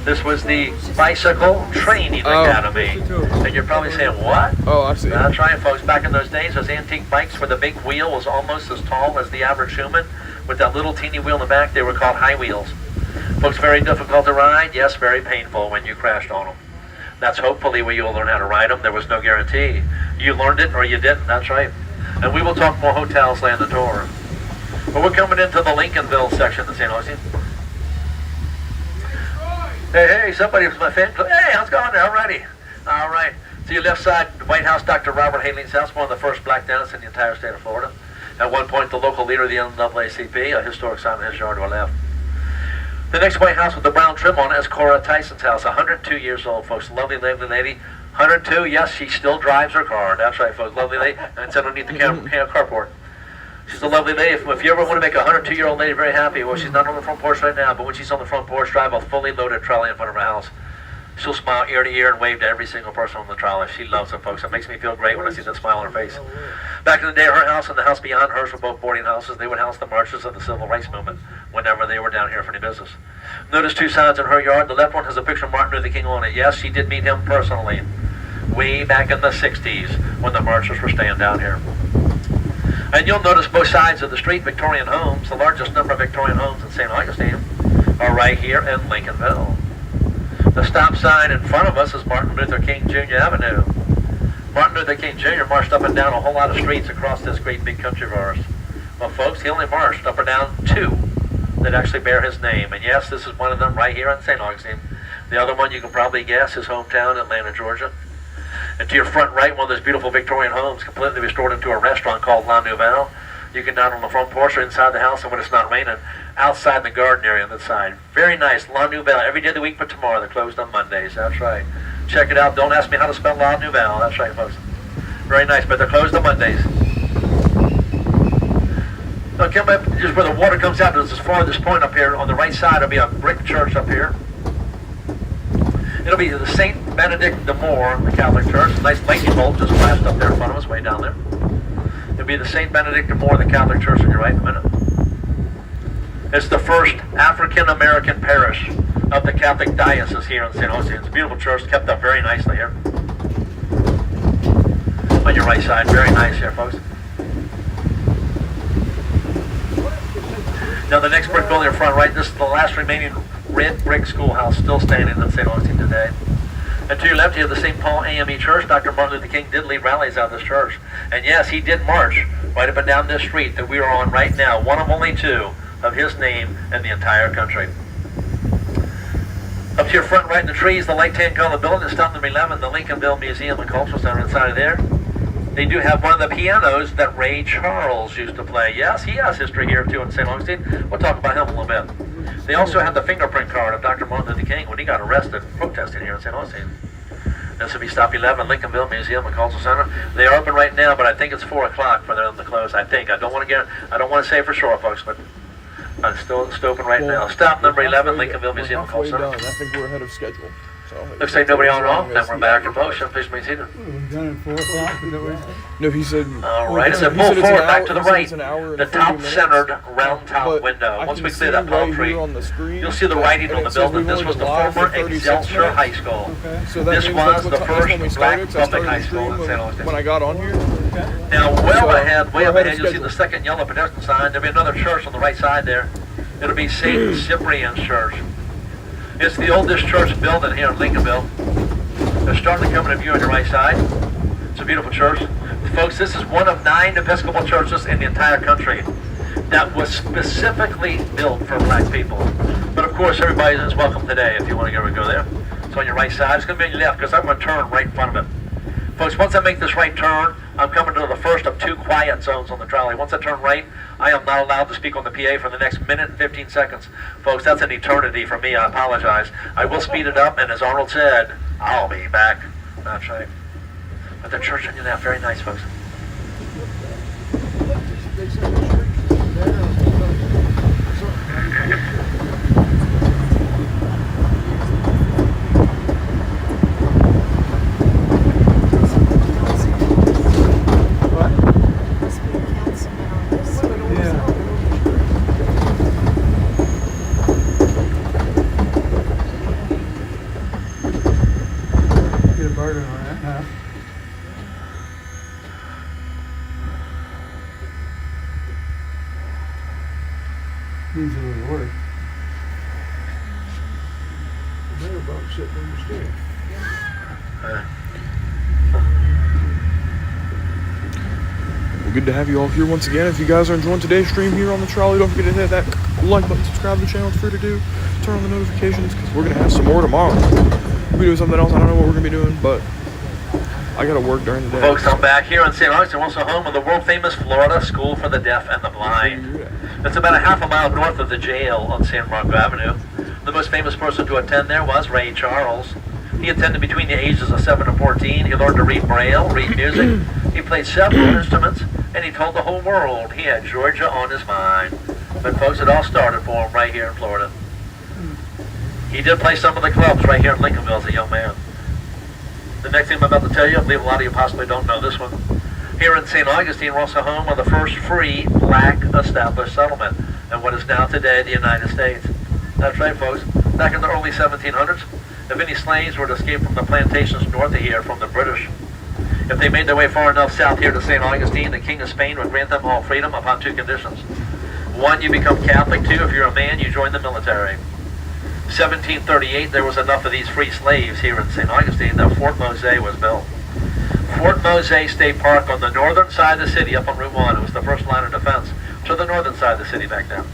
This was the Bicycle Training Academy. And you're probably saying, what? Oh, I see. That's right, folks. Back in those days, those antique bikes where the big wheel was almost as tall as the average human, with that little teeny wheel in the back, they were called high wheels. Folks, very difficult to ride. Yes, very painful when you crashed on them. That's hopefully where you'll learn how to ride them. There was no guarantee. You learned it or you didn't. That's right. And we will talk more hotels land the tour. But we're coming into the Lincolnville section of St. Augustine. Hey, somebody from my fan club. Hey, how's it going there? Alrighty. All right. To your left side, the White House, Dr. Robert Haley's house, one of the first black dentists in the entire state of Florida. At one point, the local leader of the NAACP, a historic sign in his yard to our left. The next White House with the brown trim on it is Cora Tyson's house, 102 years old, folks. Lovely, lovely lady. 102, yes, she still drives her car. That's right, folks. Lovely lady. And it's underneath the carport. She's a lovely lady. If you ever want to make a 102-year-old lady very happy, well, she's not on the front porch right now, but when she's on the front porch, drive a fully loaded trolley in front of her house. She'll smile ear to ear and wave to every single person on the trolley. She loves it, folks. It makes me feel great when I see that smile on her face. Back in the day, her house and the house beyond hers were both boarding houses. They would house the marchers of the Civil Rights Movement whenever they were down here for any business. Notice two signs in her yard. The left one has a picture of Martin Luther King on it. Yes, she did meet him personally way back in the 60s when the marchers were staying down here. And you'll notice both sides of the street, Victorian homes. The largest number of Victorian homes in St. Augustine are right here in Lincolnville. The stop sign in front of us is Martin Luther King Jr. Avenue. Martin Luther King Jr. marched up and down a whole lot of streets across this great big country of ours. Well, folks, he only marched up and down 2 that actually bear his name. And yes, this is one of them right here in St. Augustine. The other one you can probably guess, his hometown, Atlanta, Georgia. And to your front right, one of those beautiful Victorian homes completely restored into a restaurant called La Nouvelle. You can dine on the front porch or inside the house, and when it's not raining, outside the garden area on the side. Very nice, La Nouvelle, every day of the week but tomorrow. They're closed on Mondays, that's right. Check it out. Don't ask me how to spell La Nouvelle. That's right, folks. Very nice, but they're closed on Mondays. Now, come up just where the water comes out, as far as this point up here, on the right side, there'll be a brick church up here. It'll be the St. Benedict de Moore, the Catholic Church. A nice lightning bolt just flashed up there in front of us, way down there. It'll be the St. Benedict de Moore, the Catholic Church, on your right in a minute. It's the first African-American parish of the Catholic Diocese here in St. Augustine. It's a beautiful church, kept up very nicely here. On your right side, very nice here, folks. Now the next brick building in front right, this is the last remaining red brick schoolhouse still standing in St. Augustine today. And to your left, you have the St. Paul AME Church. Dr. Martin Luther King did lead rallies out of this church. And yes, he did march right up and down this street that we are on right now, one of only 2 of his name in the entire country. Up to your front right in the trees, the light tan colored building is stop number 11, the Lincolnville Museum and Cultural Center inside of there. They do have one of the pianos that Ray Charles used to play. Yes, he has history here too in St. Augustine. We'll talk about him a little bit. They also have the fingerprint card of Dr. Martin Luther King when he got arrested protesting here in St. Augustine. This will be stop 11, Lincolnville Museum and Cultural Center. They are open right now, but I think it's 4 o'clock for them to close. I think. I don't want to say for sure, folks, but it's still open right now. Stop number 11, Lincolnville Museum and Cultural Center. I think we're ahead of schedule. So looks like nobody on off. Then we're back in motion. Please be seated. We've done it 4 o'clock. Is that what you said? no, he said. All right, it's a pull forward back to the right. The top centered round top window. Once we clear that palm tree, you'll see the writing on the building. This was the former Excelsior High School. So This was the first black public high school in St. Augustine. When I got on here. Now, way up ahead, you'll see the second yellow pedestrian sign. There'll be another church on the right side there. It'll be St. Cyprian's Church. It's the oldest church building here in Lincolnville. They're starting to come into view on your right side. It's a beautiful church. Folks, this is one of 9 Episcopal churches in the entire country that was specifically built for black people. But of course, everybody is welcome today if you want to go there. It's on your right side. It's going to be on your left because I'm going to turn right in front of it. Folks, once I make this right turn, I'm coming to the first of 2 quiet zones on the trolley. Once I turn right, I am not allowed to speak on the PA for the next minute and 15 seconds. Folks, that's an eternity for me. I apologize. I will speed it up, and as Arnold said, I'll be back. That's right. But the church on your left, very nice, folks. Usually work. They're about sitting on the stairs. Well, good to have you all here once again. If you guys are enjoying today's stream here on the trolley, don't forget to hit that like button, subscribe to the channel. It's free to do. Turn on the notifications because we're going to have some more tomorrow. We'll be doing something else. I don't know what we're going to be doing, but I gotta work during the day. Folks, I'm back here in St. Augustine, also home of the world-famous Florida School for the Deaf and the Blind. It's about a half a mile north of the jail on San Marco Avenue. The most famous person to attend there was Ray Charles. He attended between the ages of 7 and 14. He learned to read Braille, read music. He played several instruments, and he told the whole world he had Georgia on his mind. But folks, it all started for him right here in Florida. He did play some of the clubs right here in Lincolnville as a young man. The next thing I'm about to tell you, I believe a lot of you possibly don't know this one. Here in St. Augustine, we're also home of the first free black established settlement in what is now today the United States. That's right, folks. Back in the early 1700s, if any slaves were to escape from the plantations north of here from the British, if they made their way far enough south here to St. Augustine, the King of Spain would grant them all freedom upon two conditions. One, you become Catholic. Two, if you're a man, you join the military. 1738, there was enough of these free slaves here in St. Augustine that Fort Mose was built. Fort Mose State Park on the northern side of the city up on Route 1. It was the first line of defense to the northern side of the city back then.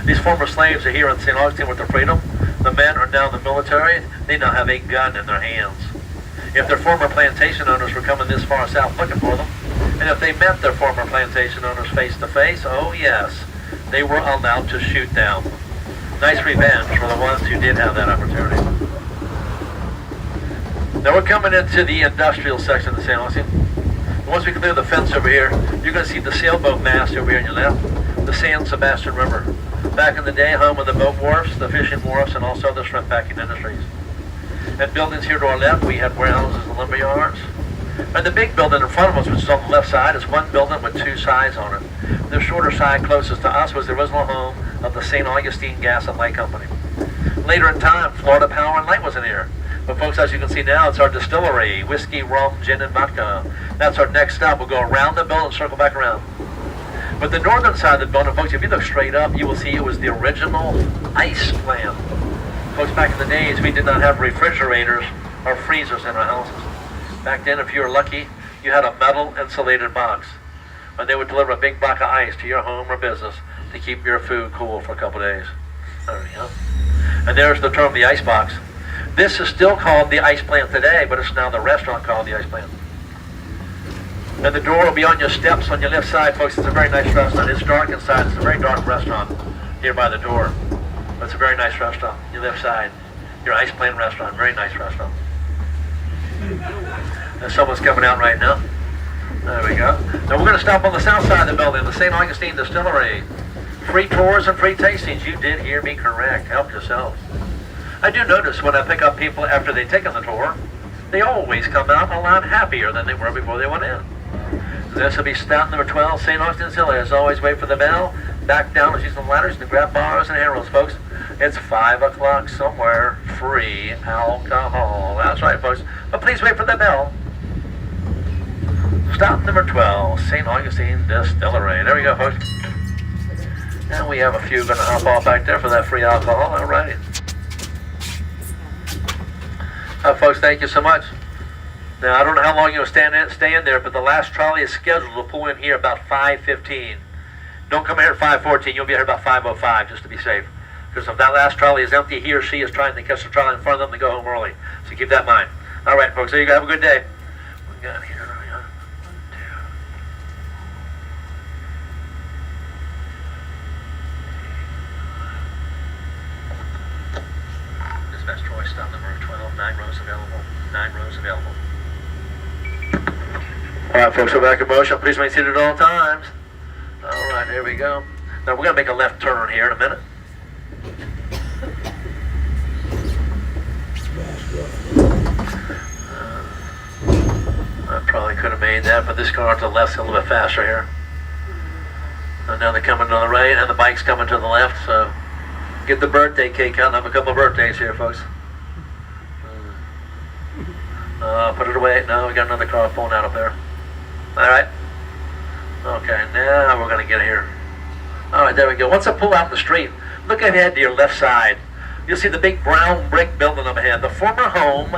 These former slaves are here in St. Augustine with their freedom. The men are now in the military. They now have a gun in their hands. If their former plantation owners were coming this far south looking for them, and if they met their former plantation owners face to face, oh yes, they were allowed to shoot them. Nice revenge for the ones who did have that opportunity. Now we're coming into the industrial section of St. Augustine. Once we clear the fence over here, you're going to see the sailboat mast over here on your left, the San Sebastian River. Back in the day, home of the boat wharfs, the fishing wharfs, and also the shrimp packing industries. And buildings here to our left, we had warehouses and lumber yards. And the big building in front of us, which is on the left side, is one building with two sides on it. The shorter side closest to us was the original home of the St. Augustine Gas and Light Company. Later in time, Florida Power and Light was in here. But folks, as you can see now, it's our distillery, whiskey, rum, gin, and vodka. That's our next stop. We'll go around the building and circle back around. But the northern side of the building, folks, if you look straight up, you will see it was the original ice plant. Folks, back in the days, we did not have refrigerators or freezers in our houses. Back then, if you were lucky, you had a metal insulated box. And they would deliver a big block of ice to your home or business to keep your food cool for a couple days. There we go. And there's the term, the ice box. This is still called the ice plant today, but it's now the restaurant called the ice plant. And the door will be on your steps on your left side, folks. It's a very nice restaurant. It's dark inside. It's a very dark restaurant here by the door. But it's a very nice restaurant. Your left side, your ice plant restaurant. Very nice restaurant. And someone's coming out right now. There we go. Now we're going to stop on the south side of the building, the St. Augustine Distillery. Free tours and free tastings. You did hear me correct. Help yourself. I do notice when I pick up people after they've taken the tour, they always come out a lot happier than they were before they went in. This will be stop number 12, St. Augustine Distillery. As always, wait for the bell. Back down and use some ladders to grab bars and handles, folks. It's 5 o'clock somewhere. Free alcohol. That's right, folks. But please wait for the bell. Stop number 12, St. Augustine Distillery. There we go, folks. And we have a few going to hop off back there for that free alcohol. All righty. Folks, thank you so much. Now, I don't know how long you'll stay in there, but the last trolley is scheduled to pull in here about 5:15. Don't come here at 5:14. You'll be here about 5:05 just to be safe. Because if that last trolley is empty, he or she is trying to catch the trolley in front of them to go home early. So keep that in mind. All right, folks, there you go. Have a good day. We got here. Dispatch Troy, stop number 12, 9 rows available. 9 rows available. All right, folks, we're back in motion. Please remain seated at all times. All right, here we go. Now, we're going to make a left turn here in a minute. I probably could have made that, but this car to the left's a little bit faster here. And now they're coming to the right, and the bike's coming to the left, so get the birthday cake out and have a couple of birthdays here, folks. Put it away. No, we got another car pulling out up there. All right. Okay, now we're going to get here. All right, there we go. Once I pull out in the street, look ahead to your left side. You'll see the big brown brick building up ahead, the former home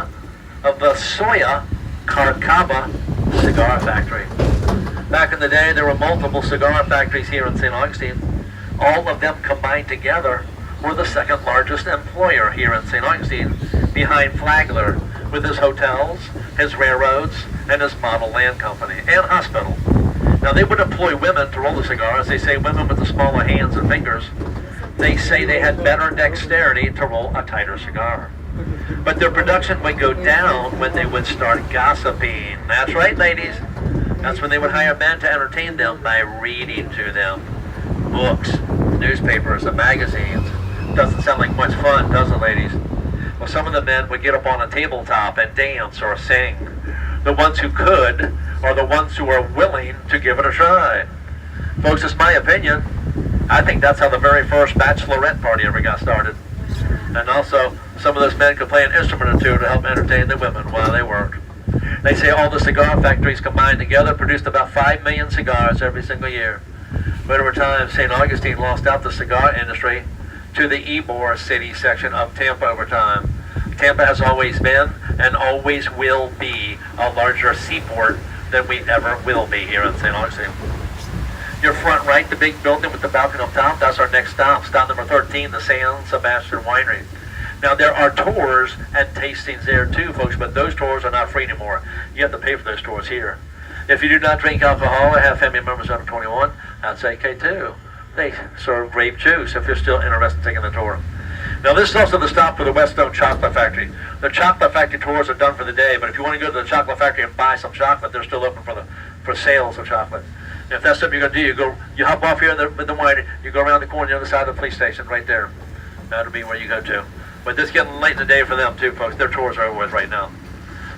of the Soya Carcaba cigar factory. Back in the day, there were multiple cigar factories here in St. Augustine. All of them combined together were the second largest employer here in St. Augustine, behind Flagler, with his hotels, his railroads, and his model land company, and hospital. Now, they would employ women to roll the cigars. They say women with the smaller hands and fingers, they say they had better dexterity to roll a tighter cigar. But their production would go down when they would start gossiping. That's right, ladies. That's when they would hire men to entertain them by reading to them books, newspapers, and magazines. Doesn't sound like much fun, does it, ladies? Well, some of the men would get up on a tabletop and dance or sing. The ones who could are the ones who are willing to give it a try. Folks, it's my opinion. I think that's how the very first bachelorette party ever got started. And also, some of those men could play an instrument or two to help entertain the women while they worked. They say all the cigar factories combined together produced about 5 million cigars every single year. But over time, St. Augustine lost out the cigar industry to the Ybor City section of Tampa over time. Tampa has always been and always will be a larger seaport than we ever will be here in St. Augustine. Your front right, the big building with the balcony up top, that's our next stop. Stop number 13, the San Sebastian Winery. Now, there are tours and tastings there too, folks, but those tours are not free anymore. You have to pay for those tours here. If you do not drink alcohol or have family members under 21, that's okay too. They serve grape juice if you're still interested in taking the tour. Now, this is also the stop for the Whetstone Chocolate Factory. The Chocolate Factory tours are done for the day, but if you want to go to the Chocolate Factory and buy some chocolate, they're still open for sales of chocolate. And if that's something you're going to do, you hop off here in the winery, you go around the corner on the other side of the police station right there. That'll be where you go to. But it's getting late in the day for them too, folks. Their tours are over with right now.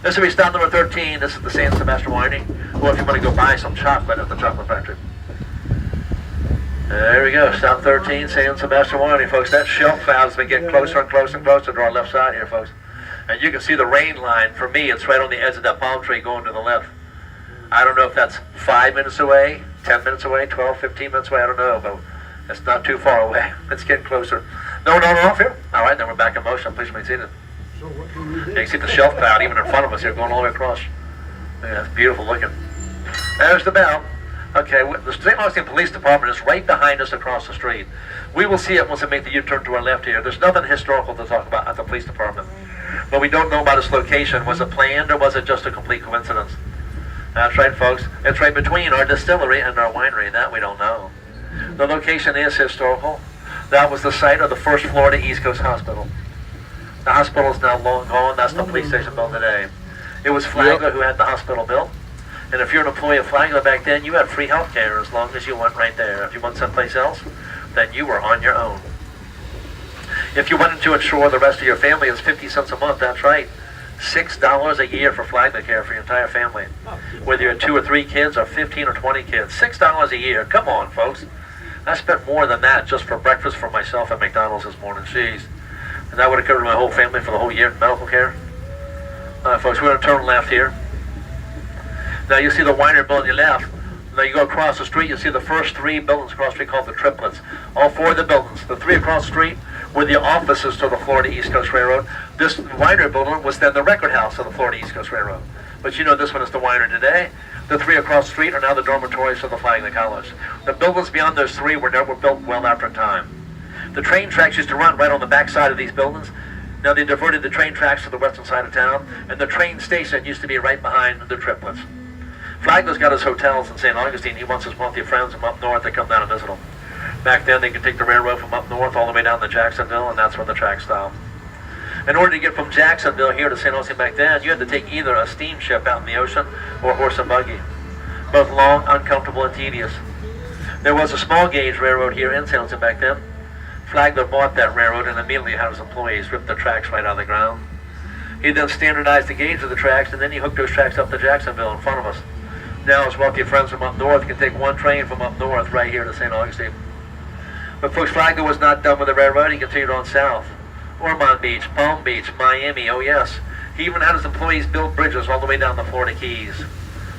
This will be stop number 13. This is the San Sebastian Winery. Or if you want to go buy some chocolate at the Chocolate Factory. There we go, stop 13, San Sebastian Winery, folks. That shelf cloud has been getting closer and closer and closer to our left side here, folks. And you can see the rain line. For me, it's right on the edge of that palm tree going to the left. I don't know if that's 5 minutes away, 10 minutes away, 12, 15 minutes away, I don't know, but it's not too far away. It's getting closer. No one on or off here? All right, then we're back in motion. Please remain seated. So what do we do? You can see the shelf cloud even in front of us here going all the way across. Yeah, it's beautiful looking. There's the bell. Okay, the St. Augustine Police Department is right behind us across the street. We will see it once we make the U-turn to our left here. There's nothing historical to talk about at the police department. But we don't know about its location. Was it planned or was it just a complete coincidence? That's right, folks. It's right between our distillery and our winery. That we don't know. The location is historical. That was the site of the first Florida East Coast Hospital. The hospital is now long gone. That's the police station built today. It was Flagler who had the hospital built. And if you're an employee of Flagler back then, you had free health care as long as you went right there. If you went someplace else, then you were on your own. If you wanted to insure the rest of your family, it was 50 cents a month. That's right. $6 a year for Flagler care for your entire family. Whether you had 2 or 3 kids or 15 or 20 kids. $6 a year. Come on, folks. I spent more than that just for breakfast for myself at McDonald's this morning. Jeez. And that would have covered my whole family for the whole year in medical care. All right, folks, we're going to turn left here. Now you see the winery building on your left. Now you go across the street, you see the first 3 buildings across the street called the triplets. All 4 of the buildings. The 3 across the street were the offices to the Florida East Coast Railroad. This winery building was then the record house of the Florida East Coast Railroad. But you know this one is the winery today. The 3 across the street are now the dormitories for the Flagler College. The buildings beyond those 3 were built well after time. The train tracks used to run right on the back side of these buildings. Now they diverted the train tracks to the western side of town, and the train station used to be right behind the triplets. Flagler's got his hotels in St. Augustine. He wants his wealthy friends from up north to come down and visit him. Back then, they could take the railroad from up north all the way down to Jacksonville, and that's where the tracks stopped. In order to get from Jacksonville here to St. Augustine back then, you had to take either a steamship out in the ocean or horse and buggy. Both long, uncomfortable, and tedious. There was a small gauge railroad here in St. Augustine back then. Flagler bought that railroad and immediately had his employees rip the tracks right out of the ground. He then standardized the gauge of the tracks, and then he hooked those tracks up to Jacksonville in front of us. Now his wealthy friends from up north can take one train from up north right here to St. Augustine. But folks, Flagler was not done with the railroad. He continued on south. Ormond Beach, Palm Beach, Miami, oh yes. He even had his employees build bridges all the way down the Florida Keys.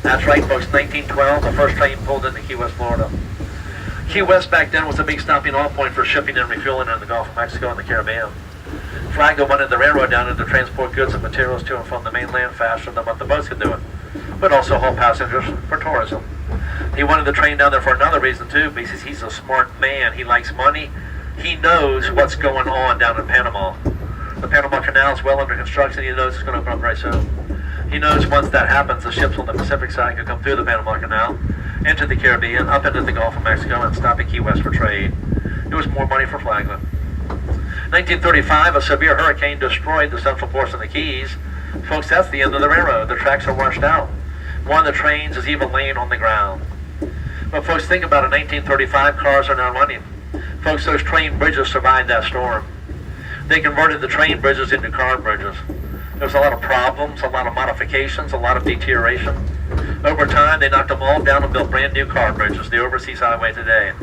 That's right, folks, 1912, the first train pulled into Key West, Florida. Key West back then was a big stopping off point for shipping and refueling in the Gulf of Mexico and the Caribbean. Flagler wanted the railroad down there to transport goods and materials to and from the mainland faster than what the boats could do it, but also haul passengers for tourism. He wanted the train down there for another reason too, because he's a smart man. He likes money. He knows what's going on down in Panama. The Panama Canal is well under construction. He knows it's going to open up very soon. He knows once that happens, the ships on the Pacific side can come through the Panama Canal, into the Caribbean, up into the Gulf of Mexico, and stop at Key West for trade. It was more money for Flagler. 1935, a severe hurricane destroyed the central portion of the Keys. Folks, that's the end of the railroad. The tracks are washed out. One of the trains is even laying on the ground. But folks, think about it. 1935, cars are now running. Folks, those train bridges survived that storm. They converted the train bridges into car bridges. There was a lot of problems, a lot of modifications, a lot of deterioration. Over time, they knocked them all down and built brand new car bridges, the Overseas Highway today.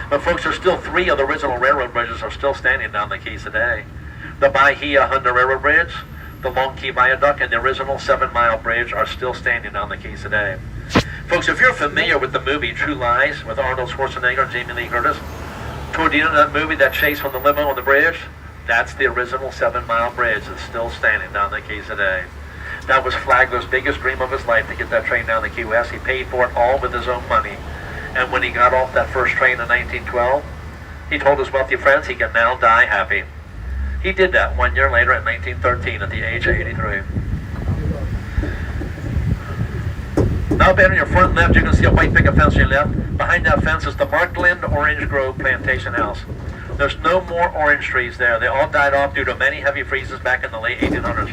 But folks, there's still 3 of the original railroad bridges are still standing down the Keys today. The Bahia-Honda Railroad Bridge, the Long Key Viaduct, and the original 7-mile bridge are still standing down the Keys today. Folks, if you're familiar with the movie True Lies with Arnold Schwarzenegger and Jamie Lee Curtis, toward the end of that movie, that chase from the limo on the bridge, that's the original 7-mile bridge that's still standing down the Keys today. That was Flagler's biggest dream of his life, to get that train down the Key West. He paid for it all with his own money. And when he got off that first train in 1912, he told his wealthy friends he could now die happy. He did that 1 year later in 1913 at the age of 83. Now up in your front left, you're going to see a white picket fence on your left. Behind that fence is the Markland Orange Grove Plantation House. There's no more orange trees there. They all died off due to many heavy freezes back in the late 1800s.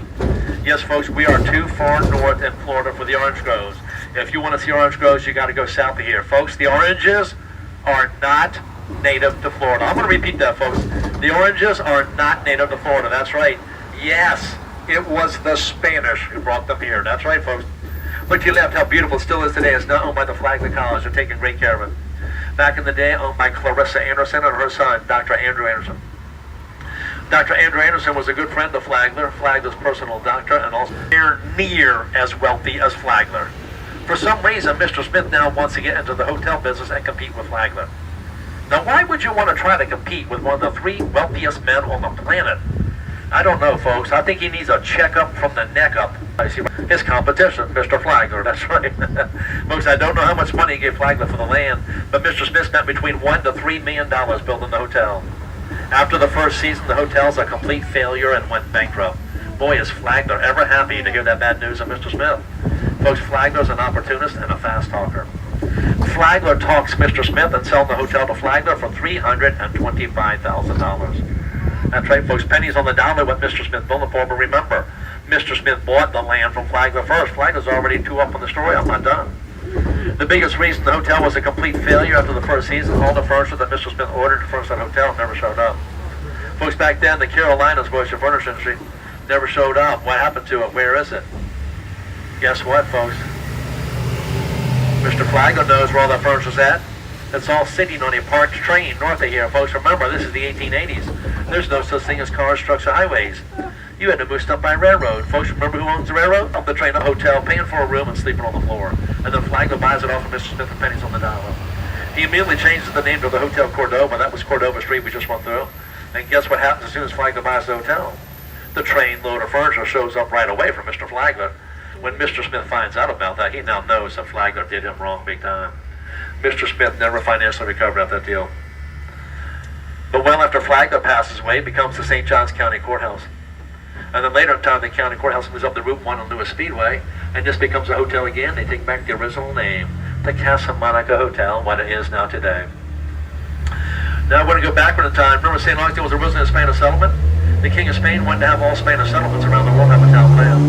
Yes, folks, we are too far north in Florida for the orange groves. If you want to see orange groves, you got to go south of here. Folks, the oranges are not native to Florida. I'm going to repeat that, folks. The oranges are not native to Florida. That's right. Yes, it was the Spanish who brought them here. That's right, folks. Look to your left, how beautiful it still is today. It's now owned by the Flagler College. They're taking great care of it. Back in the day, owned by Clarissa Anderson and her son, Dr. Andrew Anderson. Dr. Andrew Anderson was a good friend of Flagler, Flagler's personal doctor, and also near as wealthy as Flagler. For some reason, Mr. Smith now wants to get into the hotel business and compete with Flagler. Now, why would you want to try to compete with one of the 3 wealthiest men on the planet? I don't know, folks. I think he needs a checkup from the neck up. I see his competition, Mr. Flagler. That's right. Folks, I don't know how much money he gave Flagler for the land, but Mr. Smith spent between $1 to $3 million building the hotel. After the first season, the hotel's a complete failure and went bankrupt. Boy, is Flagler ever happy to hear that bad news of Mr. Smith. Folks, Flagler's an opportunist and a fast talker. Flagler talks Mr. Smith and sells the hotel to Flagler for $325,000. That's right, folks, pennies on the dollar what Mr. Smith built it for, but remember, Mr. Smith bought the land from Flagler first. Flagler's already too up on the story. I'm not done. The biggest reason the hotel was a complete failure after the first season, all the furniture that Mr. Smith ordered to furnish that hotel never showed up. Folks, back then, the Carolinas, voice of furniture industry, never showed up. What happened to it? Where is it? Guess what, folks? Mr. Flagler knows where all that furniture's at. It's all sitting on a parked train north of here. Folks, remember, this is the 1880s. There's no such thing as cars, trucks, or highways. You had to move stuff by railroad. Folks, remember who owns the railroad? Up the train, a hotel, paying for a room and sleeping on the floor. And then Flagler buys it off of Mr. Smith for pennies on the dollar. He immediately changes the name to the Hotel Cordova. That was Cordova Street we just went through. And guess what happens as soon as Flagler buys the hotel? The train load of furniture shows up right away from Mr. Flagler. When Mr. Smith finds out about that, he now knows that Flagler did him wrong big time. Mr. Smith never financially recovered after that deal. But well after Flagler passes away, it becomes the St. Johns County Courthouse. And then later in time, the county courthouse moves up the Route 1 on Lewis Speedway, and this becomes a hotel again. They take back the original name, the Casa Monica Hotel, what it is now today. Now I want to go backward in time. Remember St. Augustine was originally a Spanish settlement? The King of Spain wanted to have all Spanish settlements around the world have a town plan.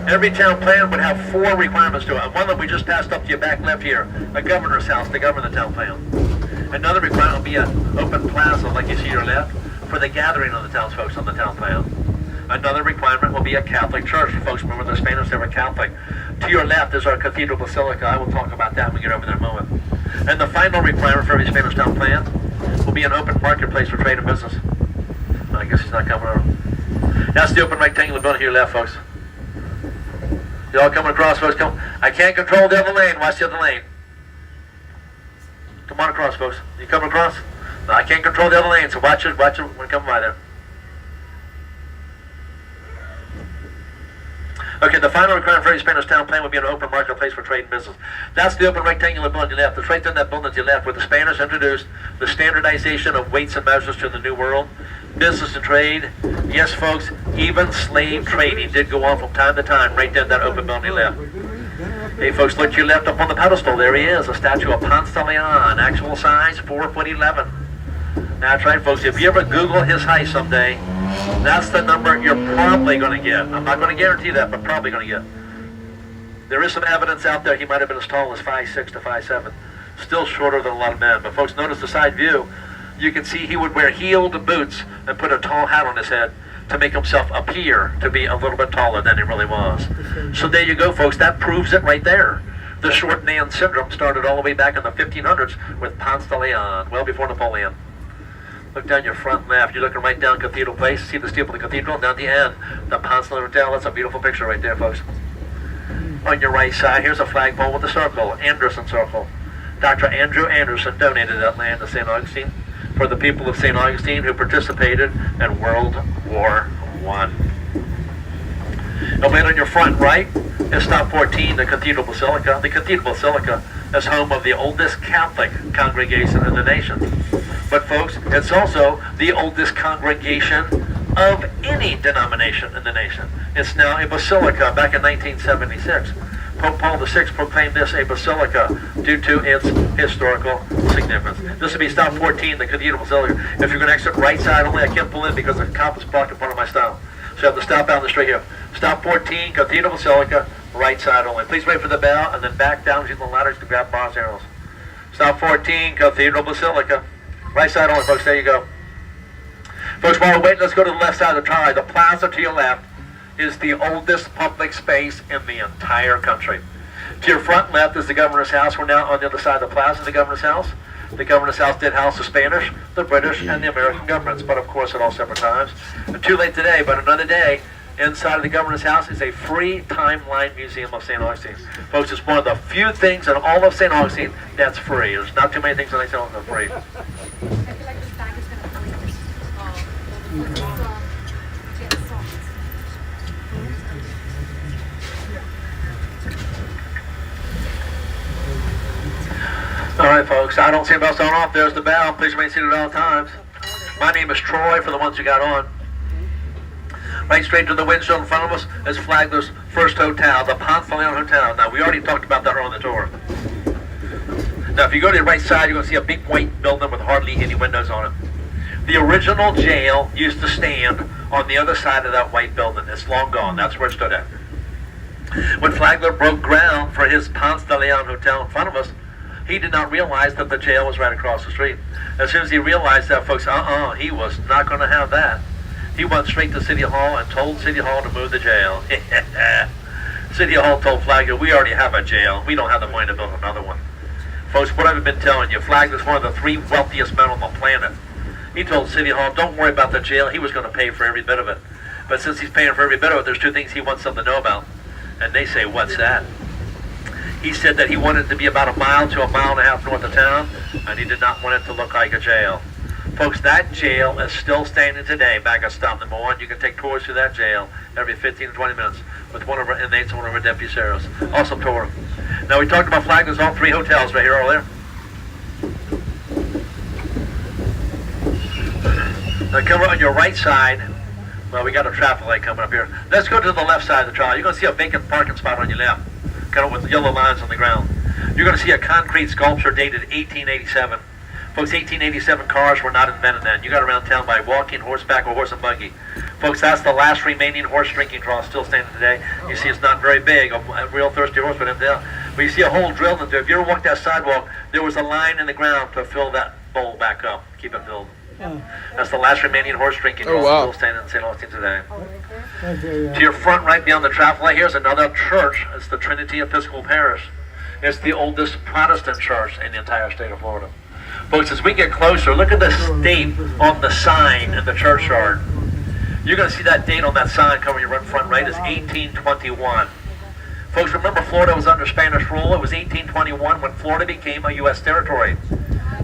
Every town plan would have 4 requirements to it. One of them we just passed up to your back left here, a governor's house to govern the town plan. Another requirement will be an open plaza, like you see your left, for the gathering of the townsfolk on the town plan. Another requirement will be a Catholic church. Folks, remember the Spanish, they were Catholic. To your left is our cathedral basilica. I will talk about that when we get over there in a moment. And the final requirement for every Spanish town plan will be an open marketplace for trade and business. I guess he's not coming over. That's the open rectangular building to your left, folks. You all coming across, folks? Come. I can't control the other lane. Watch the other lane. Come on across, folks. You coming across? No, I can't control the other lane, so watch it when it comes by there. Okay, the final requirement for every Spanish town plan would be an open marketplace for trade and business. That's the open rectangular building to your left. It's right there in that building to your left where the Spanish introduced the standardization of weights and measures to the New World. business and trade. Yes, folks, even slave trading did go on from time to time right there in that open building left. Hey, folks, look to your left up on the pedestal. There he is, a statue of Ponce de Leon, actual size, 4'11". That's right, folks. If you ever Google his height someday, that's the number you're probably going to get. I'm not going to guarantee that, but probably going to get. There is some evidence out there he might have been as tall as 5'6" to 5'7". Still shorter than a lot of men. But folks, notice the side view. You can see he would wear heeled boots and put a tall hat on his head to make himself appear to be a little bit taller than he really was. So there you go, folks. That proves it right there. The short man syndrome started all the way back in the 1500s with Ponce de Leon, well before Napoleon. Look down your front left. You're looking right down Cathedral Place. See the steeple of the cathedral down the end. The Ponce de Leon Hotel. That's a beautiful picture right there, folks. On your right side, here's a flagpole with a circle, Anderson Circle. Dr. Andrew Anderson donated that land to St. Augustine for the people of St. Augustine who participated in World War I. And on your front right is stop 14, the Cathedral Basilica. The Cathedral Basilica is home of the oldest Catholic congregation in the nation. But folks, it's also the oldest congregation of any denomination in the nation. It's now a basilica. Back in 1976, Pope Paul VI proclaimed this a basilica due to its historical significance. This would be stop 14, the Cathedral Basilica. If you're going to exit right side only, I can't pull in because the cop is blocked in front of my stop. So you have to stop out on the street here. Stop 14, Cathedral Basilica, right side only. Please wait for the bell and then back down using the ladders to grab boss arrows. Stop 14, Cathedral Basilica, right side only, folks. There you go. Folks, while we're waiting, let's go to the left side of the trolley. The plaza to your left is the oldest public space in the entire country. To your front left is the governor's house. We're now on the other side of the plaza, the governor's house. The governor's house did house the Spanish, the British, and the American governments, but of course at all separate times. And too late today, but another day, inside of the governor's house is a free timeline museum of St. Augustine. Folks, it's one of the few things in all of St. Augustine that's free. There's not too many things in St. Augustine that's free. I feel like this bag is going to break. All right, folks, I don't see anybody else on off. There's the bell. Please remain seated at all times. My name is Troy, for the ones who got on. Right straight to the windshield in front of us is Flagler's first hotel, the Ponce de Leon Hotel. Now, we already talked about that earlier on the tour. Now, if you go to the right side, you're going to see a big white building with hardly any windows on it. The original jail used to stand on the other side of that white building. It's long gone. That's where it stood at. When Flagler broke ground for his Ponce de Leon Hotel in front of us, he did not realize that the jail was right across the street. As soon as he realized that, folks, he was not going to have that. He went straight to City Hall and told City Hall to move the jail. City Hall told Flagler, we already have a jail. We don't have the money to build another one. Folks, what I've been telling you, Flagler's one of the 3 wealthiest men on the planet. He told City Hall, don't worry about the jail. He was going to pay for every bit of it. But since he's paying for every bit of it, there's 2 things he wants them to know about. And they say, what's that? He said that he wanted it to be about 1 mile to 1.5 miles north of town, and he did not want it to look like a jail. Folks, that jail is still standing today back at stop number 1. You can take tours through that jail every 15 to 20 minutes with one of our inmates and one of our deputy sheriffs. Awesome tour. Now, we talked about Flagler's all 3 hotels right here earlier. Now, come on your right side. Well, we got a traffic light coming up here. Let's go to the left side of the trolley. You're going to see a vacant parking spot on your left, kind of with yellow lines on the ground. You're going to see a concrete sculpture dated 1887. Folks, 1887 cars were not invented then. You got around town by walking, horseback, or horse and buggy. Folks, that's the last remaining horse drinking trough still standing today. You see it's not very big. A real thirsty horse would have down. But you see a hole drilled into it. If you ever walked that sidewalk, there was a line in the ground to fill that bowl back up, keep it filled. That's the last remaining horse drinking trough still standing in St. Augustine today. To your front, right beyond the traffic light, here's another church. It's the Trinity Episcopal Parish. It's the oldest Protestant church in the entire state of Florida. Folks, as we get closer, look at the date on the sign in the churchyard. You're going to see that date on that sign coming your front right is 1821. Folks, remember Florida was under Spanish rule. It was 1821 when Florida became a U.S. territory.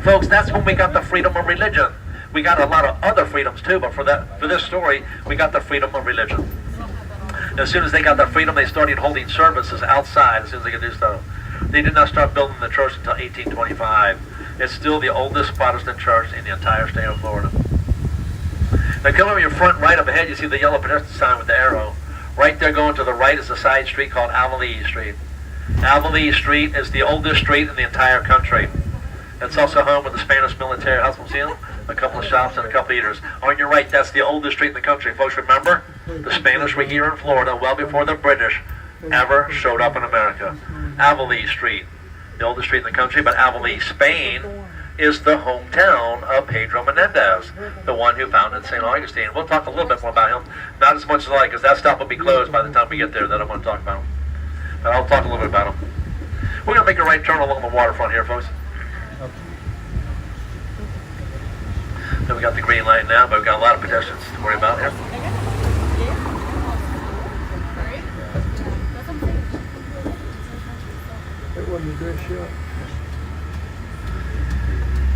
Folks, that's when we got the freedom of religion. We got a lot of other freedoms too, but for this story, we got the freedom of religion. As soon as they got the freedom, they started holding services outside as soon as they could do so. They did not start building the church until 1825. It's still the oldest Protestant church in the entire state of Florida. Now come over your front right up ahead, you see the yellow pedestrian sign with the arrow. Right there going to the right is a side street called Avallee Street. Avallee Street is the oldest street in the entire country. It's also home of the Spanish Military House Museum, a couple of shops, and a couple of eaters. On your right, that's the oldest street in the country. Folks, remember, the Spanish were here in Florida well before the British ever showed up in America. Avallee Street, the oldest street in the country, but Avallee, Spain, is the hometown of Pedro Menendez, the one who founded St. Augustine. We'll talk a little bit more about him, not as much as I like, because that stop will be closed by the time we get there that I want to talk about him. But I'll talk a little bit about him. We're going to make a right turn along the waterfront here, folks. So we got the green light now, but we've got a lot of pedestrians to worry about here. That wasn't a dress shop.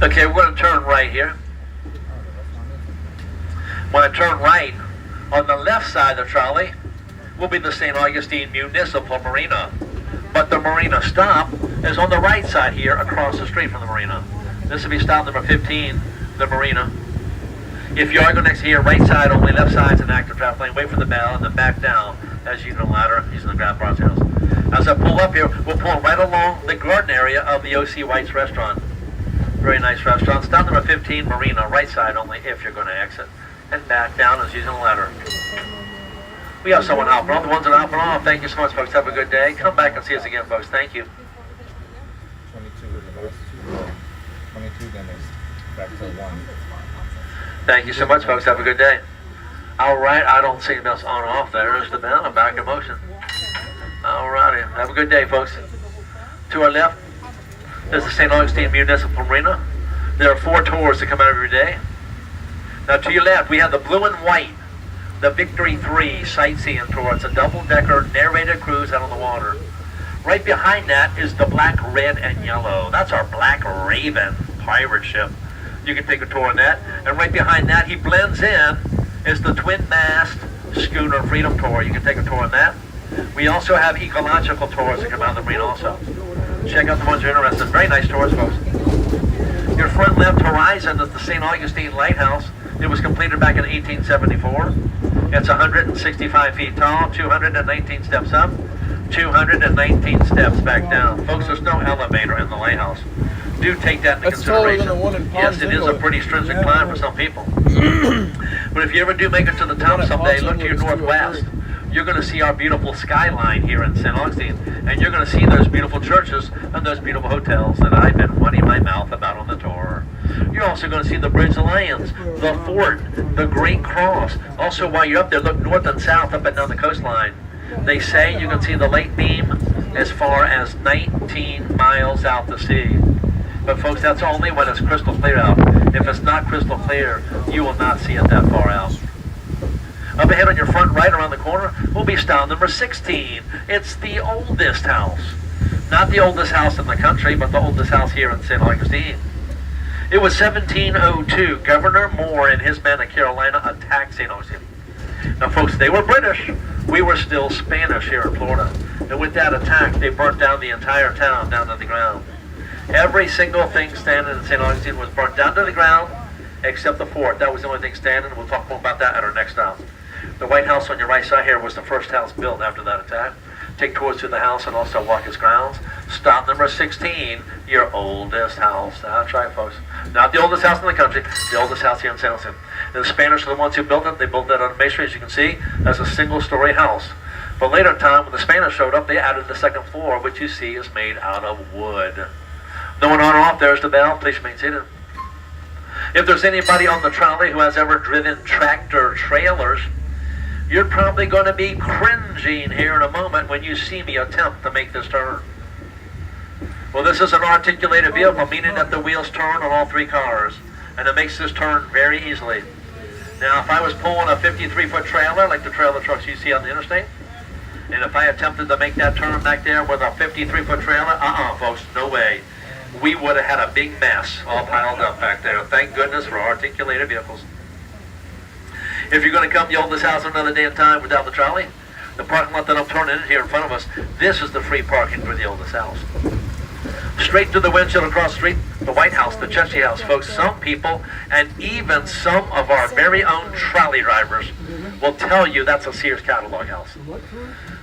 Okay, we're going to turn right here. When I turn right, on the left side of the trolley will be the St. Augustine Municipal Marina. But the marina stop is on the right side here, across the street from the marina. This will be stop number 15, the marina. If you are going next to here, right side only, left side's an active traffic lane. Wait for the bell and then back down as using a ladder, using the grab bars house. As I pull up here, we'll pull right along the garden area of the O.C. White's restaurant. Very nice restaurant. Stop number 15, marina, right side only if you're going to exit. And back down as using a ladder. We have someone hopping off. The ones that are hopping off, thank you so much, folks. Have a good day. Come back and see us again, folks. Thank you. 22 is the last 22, then it's back to 1. Thank you so much, folks. Have a good day. All right, I don't see anything else on or off. There's the bell. I'm back in motion. All righty. Have a good day, folks. To our left is the St. Augustine Municipal Marina. There are 4 tours that come out every day. Now, to your left, we have the blue and white, the Victory 3 sightseeing tour. It's a double-decker narrated cruise out on the water. Right behind that is the black, red, and yellow. That's our Black Raven pirate ship. You can take a tour on that. And right behind that, he blends in, is the twin-mast schooner Freedom Tour. You can take a tour on that. We also have ecological tours that come out of the marina also. Check out the ones you're interested in. Very nice tours, folks. Your front left horizon is the St. Augustine Lighthouse. It was completed back in 1874. It's 165 feet tall, 219 steps up, 219 steps back down. Folks, there's no elevator in the lighthouse. Do take that into That's taller consideration. than the one in Yes, it is a Inlet. pretty stringent climb for some people. But if you ever do make it to the top at someday, Ponce look to your Inlet is northwest. You're going to see our beautiful skyline here in St. Augustine, and you're going to see those beautiful churches and those beautiful hotels that I've been running my mouth about on the tour. You're also going to see the Bridge of Lions, the fort, the Great Cross. Also, while you're up there, look north and south up and down the coastline. They say you can see the lake beam as far as 19 miles out to sea. But folks, that's only when it's crystal clear out. If it's not crystal clear, you will not see it that far out. Up ahead on your front right around the corner will be style number 16. It's the oldest house. Not the oldest house in the country, but the oldest house here in St. Augustine. It was 1702. Governor Moore and his men of Carolina attacked St. Augustine. Now, folks, they were British. We were still Spanish here in Florida. And with that attack, they burnt down the entire town down to the ground. Every single thing standing in St. Augustine was burnt down to the ground, except the fort. That was the only thing standing. We'll talk more about that at our next stop. The White House on your right side here was the first house built after that attack. Take tours through the house and also walk its grounds. Stop number 16, your oldest house. That's right, folks. Not the oldest house in the country, the oldest house here in San Jose. The Spanish are the ones who built it. They built that out of masonry, as you can see, as a single-story house. But later in time, when the Spanish showed up, they added the second floor, which you see is made out of wood. No one on or off, there's the bell. Please remain seated. If there's anybody on the trolley who has ever driven tractor trailers, you're probably going to be cringing here in a moment when you see me attempt to make this turn. Well, this is an articulated vehicle, meaning that the wheels turn on all 3 cars, and it makes this turn very easily. Now, if I was pulling a 53-foot trailer, like the trailer trucks you see on the interstate, and if I attempted to make that turn back there with a 53-foot trailer, folks, no way. We would have had a big mess all piled up back there. Thank goodness for articulated vehicles. If you're going to come to the oldest house another day and time without the trolley, the parking lot that I'm turning in here in front of us, this is the free parking for the oldest house. Straight through the windshield across the street, the White House, the Cheshire House, folks. Some people, and even some of our very own trolley drivers, will tell you that's a Sears catalog house.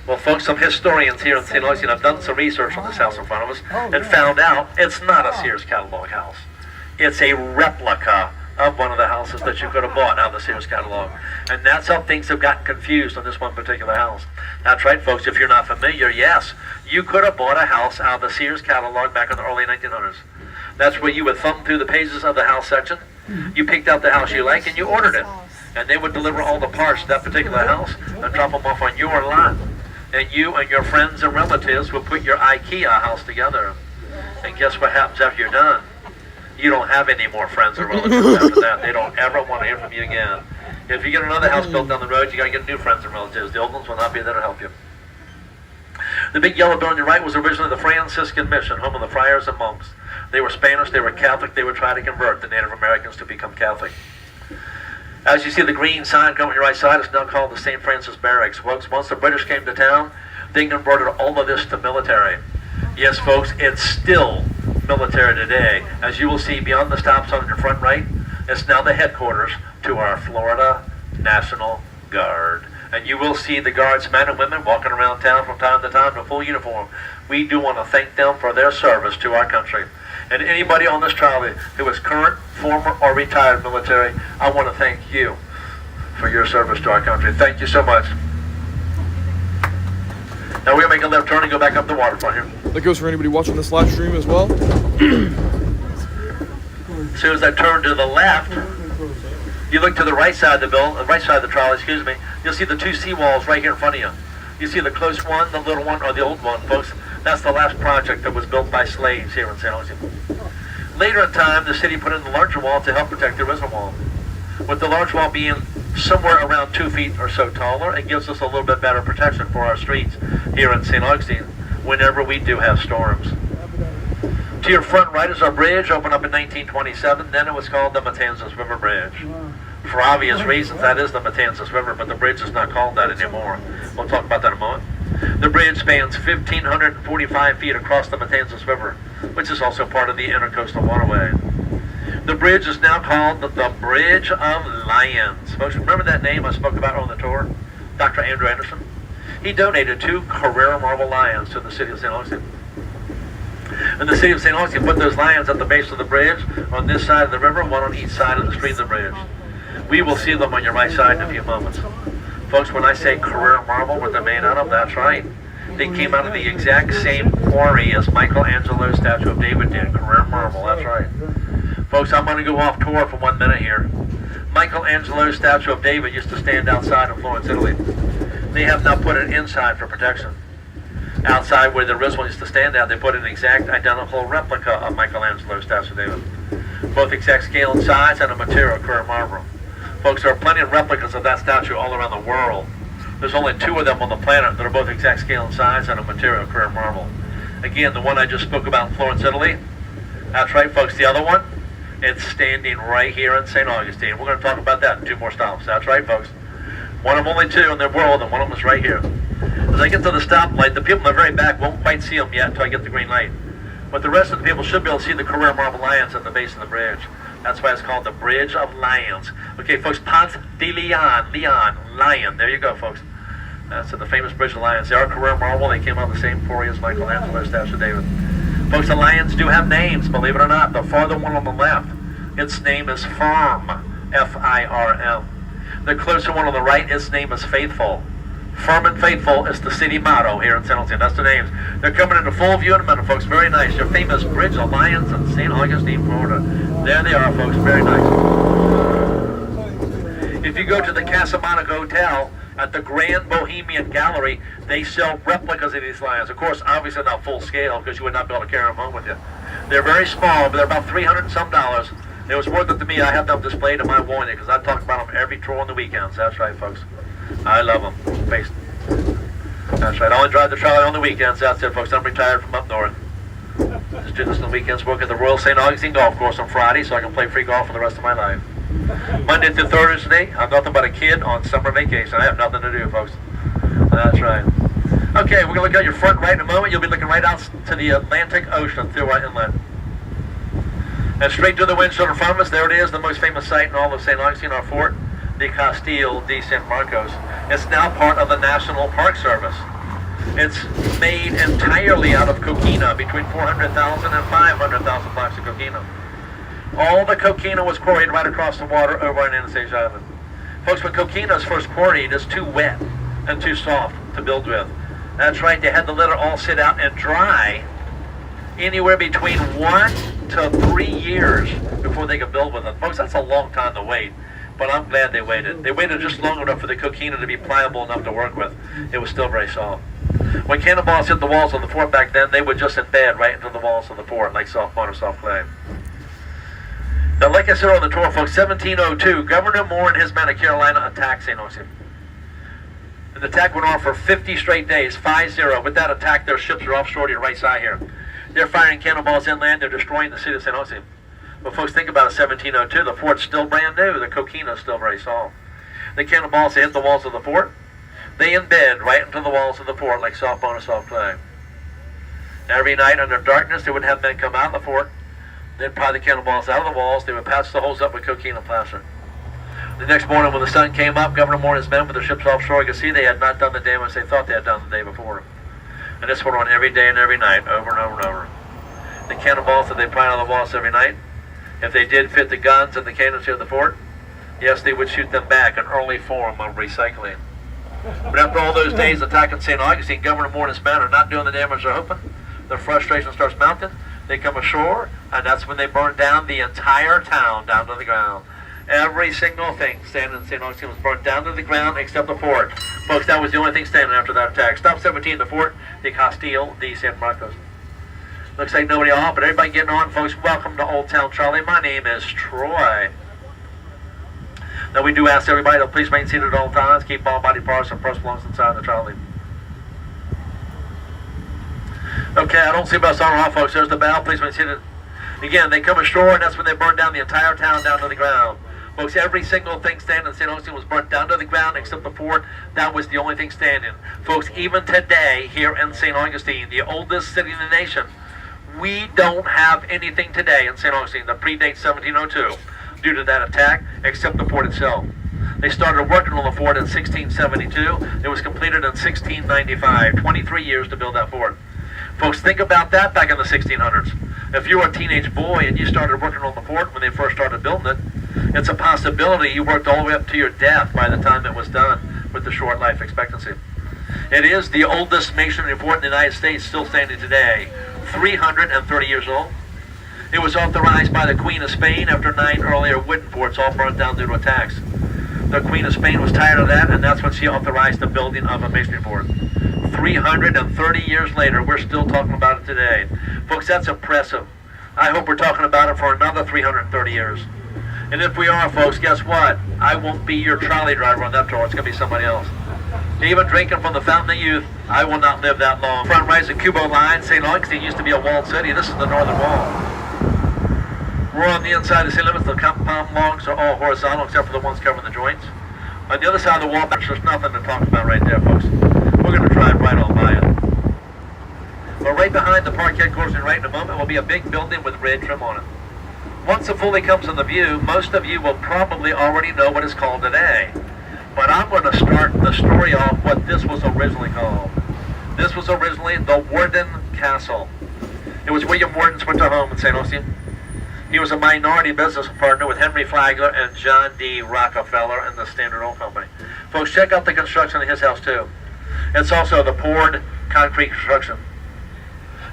Well, folks, some historians here in St. Augustine have done some research on this house in front of us and found out it's not a Sears catalog house. It's a replica of one of the houses that you could have bought out of the Sears catalog. And that's how things have gotten confused on this one particular house. That's right, folks, if you're not familiar, yes, you could have bought a house out of the Sears catalog back in the early 1900s. That's where you would thumb through the pages of the house section, you picked out the house you like, and you ordered it. And they would deliver all the parts to that particular house and drop them off on your lot. And you and your friends and relatives will put your IKEA house together. And guess what happens after you're done? You don't have any more friends or relatives after that. They don't ever want to hear from you again. If you get another house built down the road, you got to get new friends and relatives. The old ones will not be there to help you. The big yellow building on your right was originally the Franciscan Mission, home of the friars and monks. They were Spanish, they were Catholic, they would try to convert the Native Americans to become Catholic. As you see the green sign coming on your right side, it's now called the St. Francis Barracks. Folks, once the British came to town, they converted all of this to military. Yes, folks, it's still military today. As you will see beyond the stop sign on your front right, it's now the headquarters to our Florida National Guard. And you will see the Guards, men and women, walking around town from time to time in full uniform. We do want to thank them for their service to our country. And anybody on this trolley who is current, former, or retired military, I want to thank you for your service to our country. Thank you so much. Now we're going to make a left turn and go back up the waterfront here. That goes for anybody watching this live stream as well. As soon as I turn to the left, you look to the right side of the trolley, excuse me, you'll see the two seawalls right here in front of you. You see the close one, the little one, or the old one, folks. That's the last project that was built by slaves here in St. Augustine. Later in time, the city put in the larger wall to help protect the original wall. With the large wall being somewhere around 2 feet or so taller, it gives us a little bit better protection for our streets here in St. Augustine whenever we do have storms. To your front right is our bridge, opened up in 1927. Then it was called the Matanzas River Bridge. For obvious reasons, that is the Matanzas River, but the bridge is not called that anymore. We'll talk about that in a moment. The bridge spans 1,545 feet across the Matanzas River, which is also part of the Intercoastal Waterway. The bridge is now called the Bridge of Lions. Folks, remember that name I spoke about on the tour? Dr. Andrew Anderson? He donated 2 Carrera marble lions to the city of St. Augustine. And the city of St. Augustine put those lions at the base of the bridge on this side of the river, one on each side of the street of the bridge. We will see them on your right side in a few moments. Folks, when I say Carrera marble, what they're made out of, that's right. They came out of the exact same quarry as Michelangelo's statue of David did. Carrera marble, that's right. Folks, I'm going to go off tour for 1 minute here. Michelangelo's statue of David used to stand outside in Florence, Italy. They have now put it inside for protection. Outside where the original used to stand out, they put an exact identical replica of Michelangelo's statue of David. Both exact scale and size and a material Carrera marble. Folks, there are plenty of replicas of that statue all around the world. There's only 2 of them on the planet that are both exact scale and size and a material Carrera marble. Again, the one I just spoke about in Florence, Italy, that's right, folks. The other one, it's standing right here in St. Augustine. We're going to talk about that in 2 more stops. That's right, folks. One of them, only 2 in the world, and one of them is right here. As I get to the stoplight, the people in the very back won't quite see them yet until I get the green light. But the rest of the people should be able to see the Carrera marble lions at the base of the bridge. That's why it's called the Bridge of Lions. Okay, folks, Ponce de Leon, lion. There you go, folks. That's the famous Bridge of Lions. They are Carrera marble. They came out of the same quarry as Michelangelo's statue of David. Folks, the lions do have names, believe it or not. The farther one on the left, its name is Firm, F-I-R-M. The closer one on the right, its name is Faithful. Firm and Faithful is the city motto here in St. Augustine. That's the names. They're coming into full view in a minute, folks. Very nice. Your famous Bridge of Lions in St. Augustine, Florida. There they are, folks. Very nice. If you go to the Casa Monica Hotel, at the Grand Bohemian Gallery, they sell replicas of these lions. Of course, obviously not full scale, because you would not be able to carry them home with you. They're very small, but they're about $300 and some. It was worth it to me. I have them displayed in my wall because I talk about them every tour on the weekends. That's right, folks. I love them. That's right. I only drive the trolley on the weekends. That's it, folks. I'm retired from up north. Just do this on the weekends. Work at the Royal St. Augustine Golf Course on Friday so I can play free golf for the rest of my life. Monday through Thursday, I'm nothing but a kid on summer vacation. I have nothing to do, folks. That's right. Okay, we're going to look at your front right in a moment. You'll be looking right out to the Atlantic Ocean through our inlet. And straight to the windshield in front of us, there it is, the most famous site in all of St. Augustine, our fort, the Castillo de San Marcos. It's now part of the National Park Service. It's made entirely out of coquina, between 400,000 and 500,000 blocks of coquina. All the coquina was quarried right across the water over on Anastasia Island. Folks, when coquina is first quarried, it's too wet and too soft to build with. That's right, they had to let it all sit out and dry anywhere between 1 to 3 years before they could build with it. Folks, that's a long time to wait, but I'm glad they waited. They waited just long enough for the coquina to be pliable enough to work with. It was still very soft. When cannonballs hit the walls of the fort back then, they would just embed right into the walls of the fort like soft mud or soft clay. Now, like I said on the tour, folks, 1702, Governor Moore and his men of Carolina attacked St. Augustine. The attack went on for 50 straight days, 5-0. With that attack, their ships are offshore to your right side here. They're firing cannonballs inland. They're destroying the city of St. Augustine. But folks, think about it, 1702. The fort's still brand new. The coquina is still very soft. The cannonballs hit the walls of the fort. They embed right into the walls of the fort like soft bone or soft clay. Every night under darkness, they would have men come out of the fort. They'd pry the cannonballs out of the walls. They would patch the holes up with coquina plaster. The next morning when the sun came up, Governor Moore and his men with their ships offshore could see they had not done the damage they thought they had done the day before. And this went on every day and every night, over and over and over. The cannonballs that they pried on the walls every night, if they did fit the guns and the cannons here at the fort, yes, they would shoot them back, an early form of recycling. But after all those days attacking St. Augustine, Governor Moore and his men are not doing the damage they're hoping. Their frustration starts mounting. They come ashore, and that's when they burn down the entire town down to the ground. Every single thing standing in St. Augustine was burnt down to the ground except the fort. Folks, that was the only thing standing after that attack. Stop 17, the fort, the Castillo de San Marcos. Looks like nobody off, but everybody getting on. Folks, welcome to Old Town Trolley. My name is Troy. Now, we do ask everybody to please remain seated at all times. Keep all body parts and purse belongs inside the trolley. Okay, I don't see about starting off, folks. There's the bow. Please remain seated. Again, they come ashore, and that's when they burn down the entire town down to the ground. Folks, every single thing standing in St. Augustine was burnt down to the ground except the fort. That was the only thing standing. Folks, even today here in St. Augustine, the oldest city in the nation, we don't have anything today in St. Augustine that predates 1702 due to that attack except the fort itself. They started working on the fort in 1672. It was completed in 1695, 23 years to build that fort. Folks, think about that back in the 1600s. If you were a teenage boy and you started working on the fort when they first started building it, it's a possibility you worked all the way up to your death by the time it was done with the short life expectancy. It is the oldest masonry fort in the United States, still standing today, 330 years old. It was authorized by the Queen of Spain after 9 earlier wooden forts all burnt down due to attacks. The Queen of Spain was tired of that, and that's when she authorized the building of a masonry fort. 330 years later, we're still talking about it today. Folks, that's impressive. I hope we're talking about it for another 330 years. And if we are, folks, guess what? I won't be your trolley driver on that tour. It's going to be somebody else. Even drinking from the fountain of youth, I will not live that long. Front rising Cubo line, St. Augustine used to be a walled city. This is the northern wall. We're on the inside of the city limits. The compound logs are all horizontal except for the ones covering the joints. On the other side of the wall, there's nothing to talk about right there, folks. We're going to drive right on by it. But right behind the park headquarters and right in a moment will be a big building with red trim on it. Once it fully comes into view, most of you will probably already know what it's called today. But I'm going to start the story off what this was originally called. This was originally the Warden Castle. It was William Warden's winter home in St. Augustine. He was a minority business partner with Henry Flagler and John D. Rockefeller and the Standard Oil Company. Folks, check out the construction of his house too. It's also the poured concrete construction.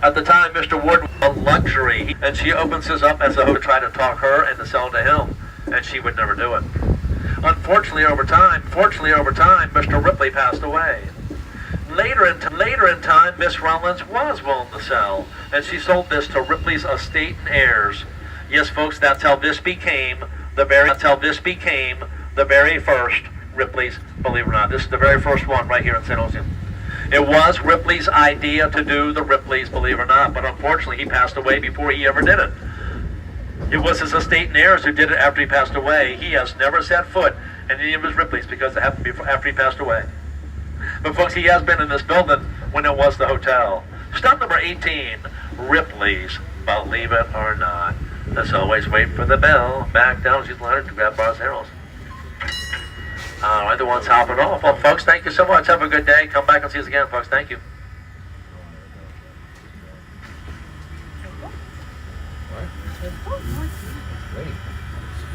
At the time, Mr. Warden was a luxury, and she opens this up as a hope to try to talk her into selling to him, and she would never do it. Unfortunately, over time, Mr. Ripley passed away. Later in time, Miss Rollins was willing to sell, and she sold this to Ripley's estate and heirs. Yes, folks, that's how this became the very first Ripley's, believe it or not. This is the very first one right here in St. Augustine. It was Ripley's idea to do the Ripleys, believe it or not, but unfortunately he passed away before he ever did it. It was his estate and heirs who did it after he passed away. He has never set foot in any of his Ripleys because it happened before, after he passed away. But folks, he has been in this building when it was the hotel. Stop number 18, Ripley's, believe it or not. Let's always wait for the bell. Back down, she's learned to grab bars arrows. All right, the one's hopping off. Well, folks, thank you so much. Have a good day. Come back and see us again, folks. Thank you. Wait, it's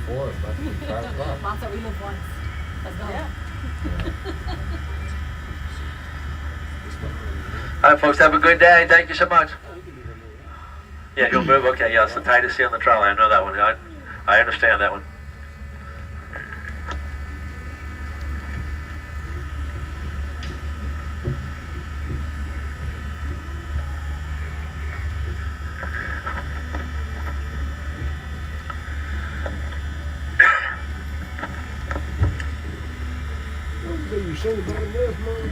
4, it's about to be 5 o'clock. Lots that we live once. Let's go. Yeah. All right, folks, have a good day. Thank you so much. Yeah, he'll move. Okay, yeah, it's the tightest seat on the trolley. I know that one. I understand that one. You said about enough, Mom.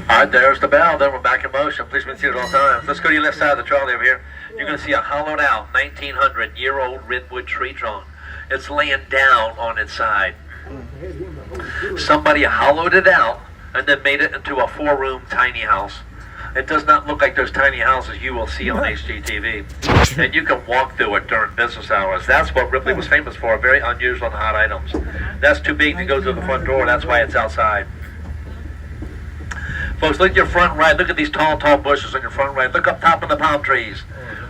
All right, there's the bell. Then we're back in motion. Please be seated at all times. Let's go to your left side of the trolley over here. You're going to see a hollowed out 1900-year-old redwood tree trunk. It's laying down on its side. Somebody hollowed it out and then made it into a 4-room tiny house. It does not look like those tiny houses you will see on HGTV. And you can walk through it during business hours. That's what Ripley was famous for, very unusual and hot items. That's too big to go through the front door. That's why it's outside. Folks, look at your front right. Look at these tall, tall bushes on your front right. Look up top of the palm trees.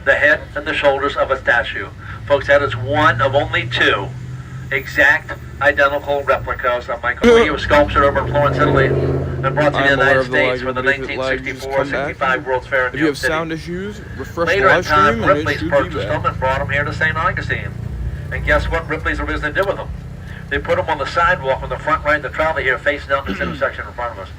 The head and the shoulders of a statue. Folks, that is one of only 2 exact identical replicas of Michelangelo, sculptured over in Florence, Italy, and brought to the United States for the 1964-65 World's Fair in If New you York have City. sound issues, refresh the Later in live time, stream and it Ripley's should be purchased them back. and brought them here to St. Augustine. And guess what Ripley's originally did with them? They put them on the sidewalk on the front right of the trolley here, facing out this intersection in front of us.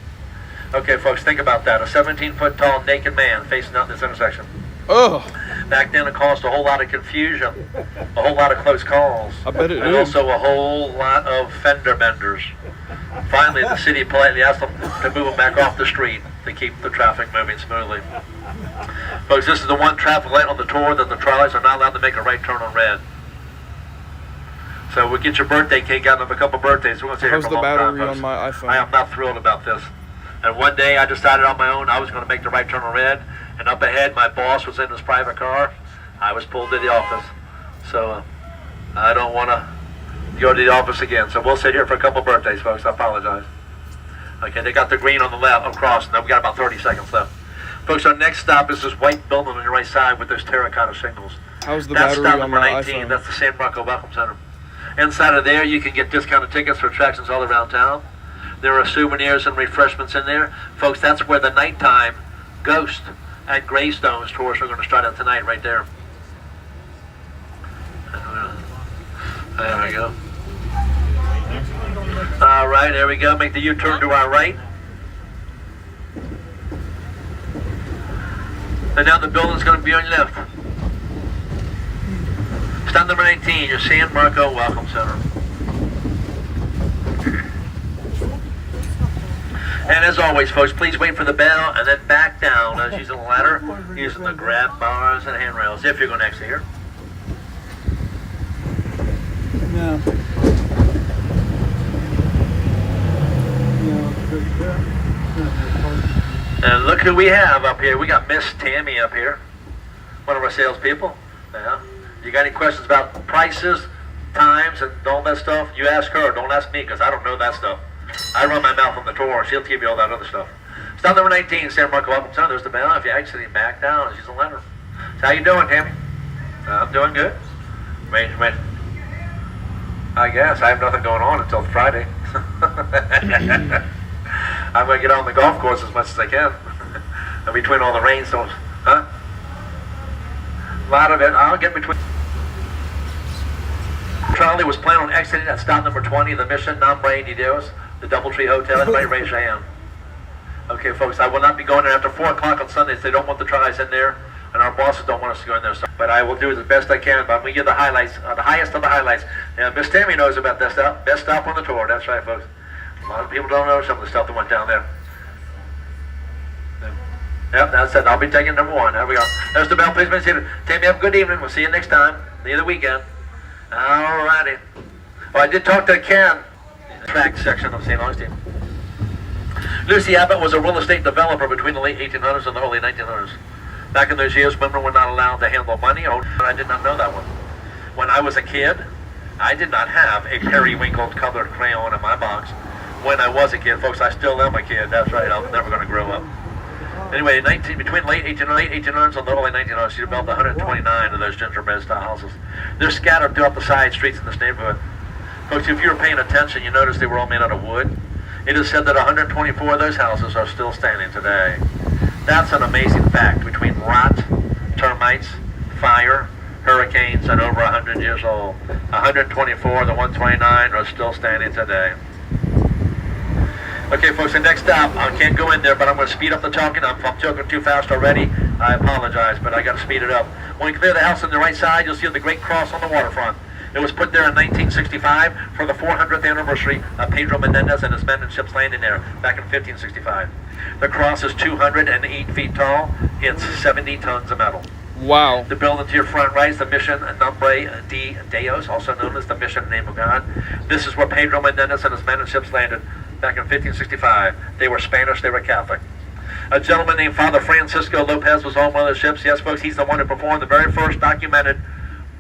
Okay, folks, think about that. A 17-foot tall naked man facing out this intersection. Ugh, Back then, it caused a whole lot of confusion, a whole lot of close calls, I bet it and did. also a whole lot of fender benders. Finally, the city politely asked them to move them back off the street to keep the traffic moving smoothly. Folks, this is the one traffic light on the tour that the trolleys are not allowed to make a right turn on red. So we'll get your birthday cake out of a couple birthdays. We're going to stay here How's for a the long time, battery folks. on my iPhone? I am not thrilled about this. And one day I decided on my own I was going to make the right turn on red. And up ahead, my boss was in his private car. I was pulled to the office. So I don't want to go to the office again. So we'll sit here for a couple birthdays, folks. I apologize. Okay, they got the green on the left, across, and then we got about 30 seconds left. Folks, our next stop is this white building on your right side with those terracotta signals. How's the That's battery stop on number my 19. iPhone? That's the San Marco Welcome Center. Inside of there, you can get discounted tickets for attractions all around town. There are souvenirs and refreshments in there. Folks, that's where the nighttime ghost and gravestones tours are going to start out tonight, right there. There we go. All right, there we go. Make the U-turn to our right. And now the building's going to be on your left. Stop number 19, your San Marco Welcome Center. And as always, folks, please wait for the bell and then back down as using the ladder, using the grab bars and handrails, if you're going to exit here. No. And look who we have up here. We got Miss Tammy up here, one of our salespeople. Yeah. You got any questions about prices, times, and all that stuff? You ask her. Don't ask me, because I don't know that stuff. I run my mouth on the tour. She'll give you all that other stuff. Stop number 19, San Marco Welcome Center. There's the bell. If you're exiting, back down. She's a ladder. So how you doing, Tammy? I'm doing good. Wait. I guess I have nothing going on until Friday. I'm going to get on the golf course as much as I can. And between all the rainstorms. Huh? A lot of it. I'll get between. Trolley was planning on exiting at stop number 20, the Mission Nombre de Dios, the Doubletree Hotel. Everybody raise your hand. Okay, folks, I will not be going there after 4 o'clock on Sundays. They don't want the trolleys in there, and our bosses don't want us to go in there. So, but I will do it as best I can. But I'm going to give the highlights, the highest of the highlights. And Miss Tammy knows about that stuff. Best stop on the tour. That's right, folks. A lot of people don't know some of the stuff that went down there. Yep, that's it. I'll be taking number 1. There we go. There's the bell. Please be seated. Tammy, have a good evening. We'll see you next time. Near the weekend. All righty. Well, I did talk to Ken, the track section of St. Augustine. Lucy Abbott was a real estate developer between the late 1800s and the early 1900s. Back in those years, women were not allowed to handle money. Oh, I did not know that one. When I was a kid, I did not have a periwinkle colored crayon in my box. When I was a kid, folks, I still am a kid. That's right, I'm never going to grow up. Anyway, between late 1800s and the early 1900s, she developed 129 of those gingerbread style houses. They're scattered throughout the side streets in this neighborhood. Folks, if you were paying attention, you noticed they were all made out of wood. It is said that 124 of those houses are still standing today. That's an amazing fact. Between rot, termites, fire, hurricanes, and over 100 years old. 124 of the 129 are still standing today. Okay, folks, the next stop, I can't go in there, but I'm going to speed up the talking. If I'm talking too fast already, I apologize, but I got to speed it up. When you clear the house on the right side, you'll see the Great Cross on the waterfront. It was put there in 1965 for the 400th anniversary of Pedro Menendez and his men and ships landing there back in 1565. The cross is 208 feet tall. It's 70 tons of metal. Wow. The building to your front right is the Mission Nombre de Dios, also known as the Mission Name of God. This is where Pedro Menendez and his men and ships landed back in 1565. They were Spanish, they were Catholic. A gentleman named Father Francisco Lopez was on one of the ships. Yes, folks, he's the one who performed the very first documented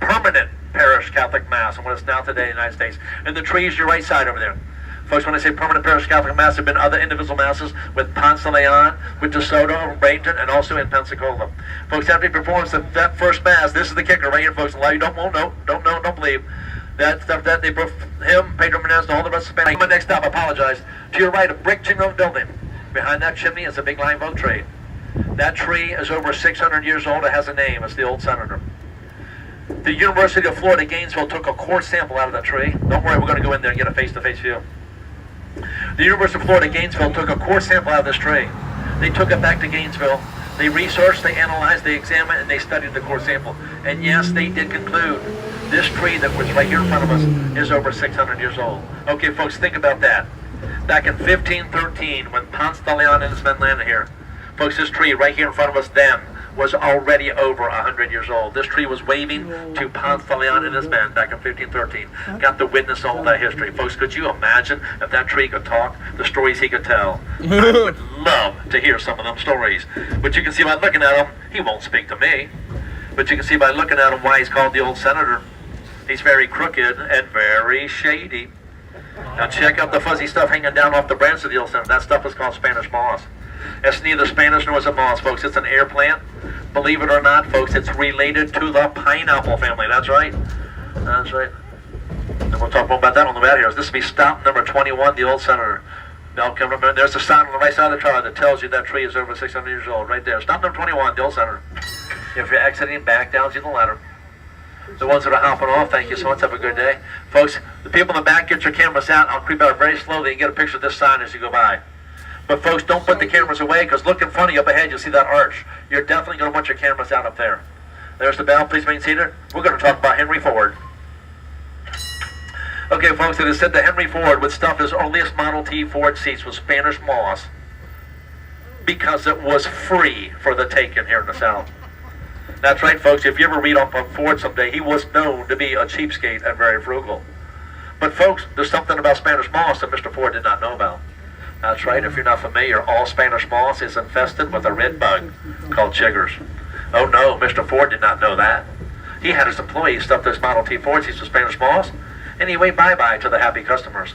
permanent parish Catholic Mass in what is now today in the United States. And the tree is your right side over there. Folks, when I say permanent parish Catholic Mass, there have been other individual masses with Ponce de Leon, with DeSoto, and Bradenton, and also in Pensacola. Folks, after he performs that first Mass, this is the kicker right here, folks. A lot of you don't know, don't believe. That stuff that they put him, Pedro Menendez, and all the rest of the Spanish. Next stop, I apologize. To your right, a brick chimney building. Behind that chimney is a big live oak tree. That tree is over 600 years old. It has a name. It's the old senator. The University of Florida, Gainesville, took a core sample out of that tree. Don't worry, we're going to go in there and get a face-to-face view. The University of Florida, Gainesville, took a core sample out of this tree. They took it back to Gainesville. They researched, they analyzed, they examined, and they studied the core sample. And yes, they did conclude this tree that was right here in front of us is over 600 years old. Okay, folks, think about that. Back in 1513, when Ponce de Leon and his men landed here, folks, this tree right here in front of us then was already over 100 years old. This tree was waving to Ponce de Leon and his men back in 1513. Got to witness all that history. Folks, could you imagine if that tree could talk, the stories he could tell? I would love to hear some of them stories. But you can see by looking at him, he won't speak to me. But you can see by looking at him why he's called the old senator. He's very crooked and very shady. Now check out the fuzzy stuff hanging down off the branch of the old senator. That stuff is called Spanish moss. It's neither Spanish nor is it moss, folks. It's an air plant. Believe it or not, folks, it's related to the pineapple family. That's right. That's right. And we'll talk more about that on the way out here. This will be stop number 21, the old senator. Now, there's the sign on the right side of the trolley that tells you that tree is over 600 years old. Right there. Stop number 21, the old senator. If you're exiting, back down to the ladder. The ones that are hopping off, thank you so much. Have a good day. Folks, the people in the back, get your cameras out. I'll creep out very slowly and get a picture of this sign as you go by. But folks, don't put the cameras away, because look in front of you up ahead, you'll see that arch. You're definitely going to want your cameras out up there. There's the bell. Please remain seated. We're going to talk about Henry Ford. Okay, folks, it is said that Henry Ford would stuff his earliest Model T Ford seats with Spanish moss because it was free for the taking here in the South. That's right, folks. If you ever read up on Ford someday, he was known to be a cheapskate and very frugal. But folks, there's something about Spanish moss that Mr. Ford did not know about. That's right, if you're not familiar, all Spanish moss is infested with a red bug called chiggers. Oh no, Mr. Ford did not know that. He had his employees stuff those Model T Ford seats with Spanish moss, and he waved bye-bye to the happy customers.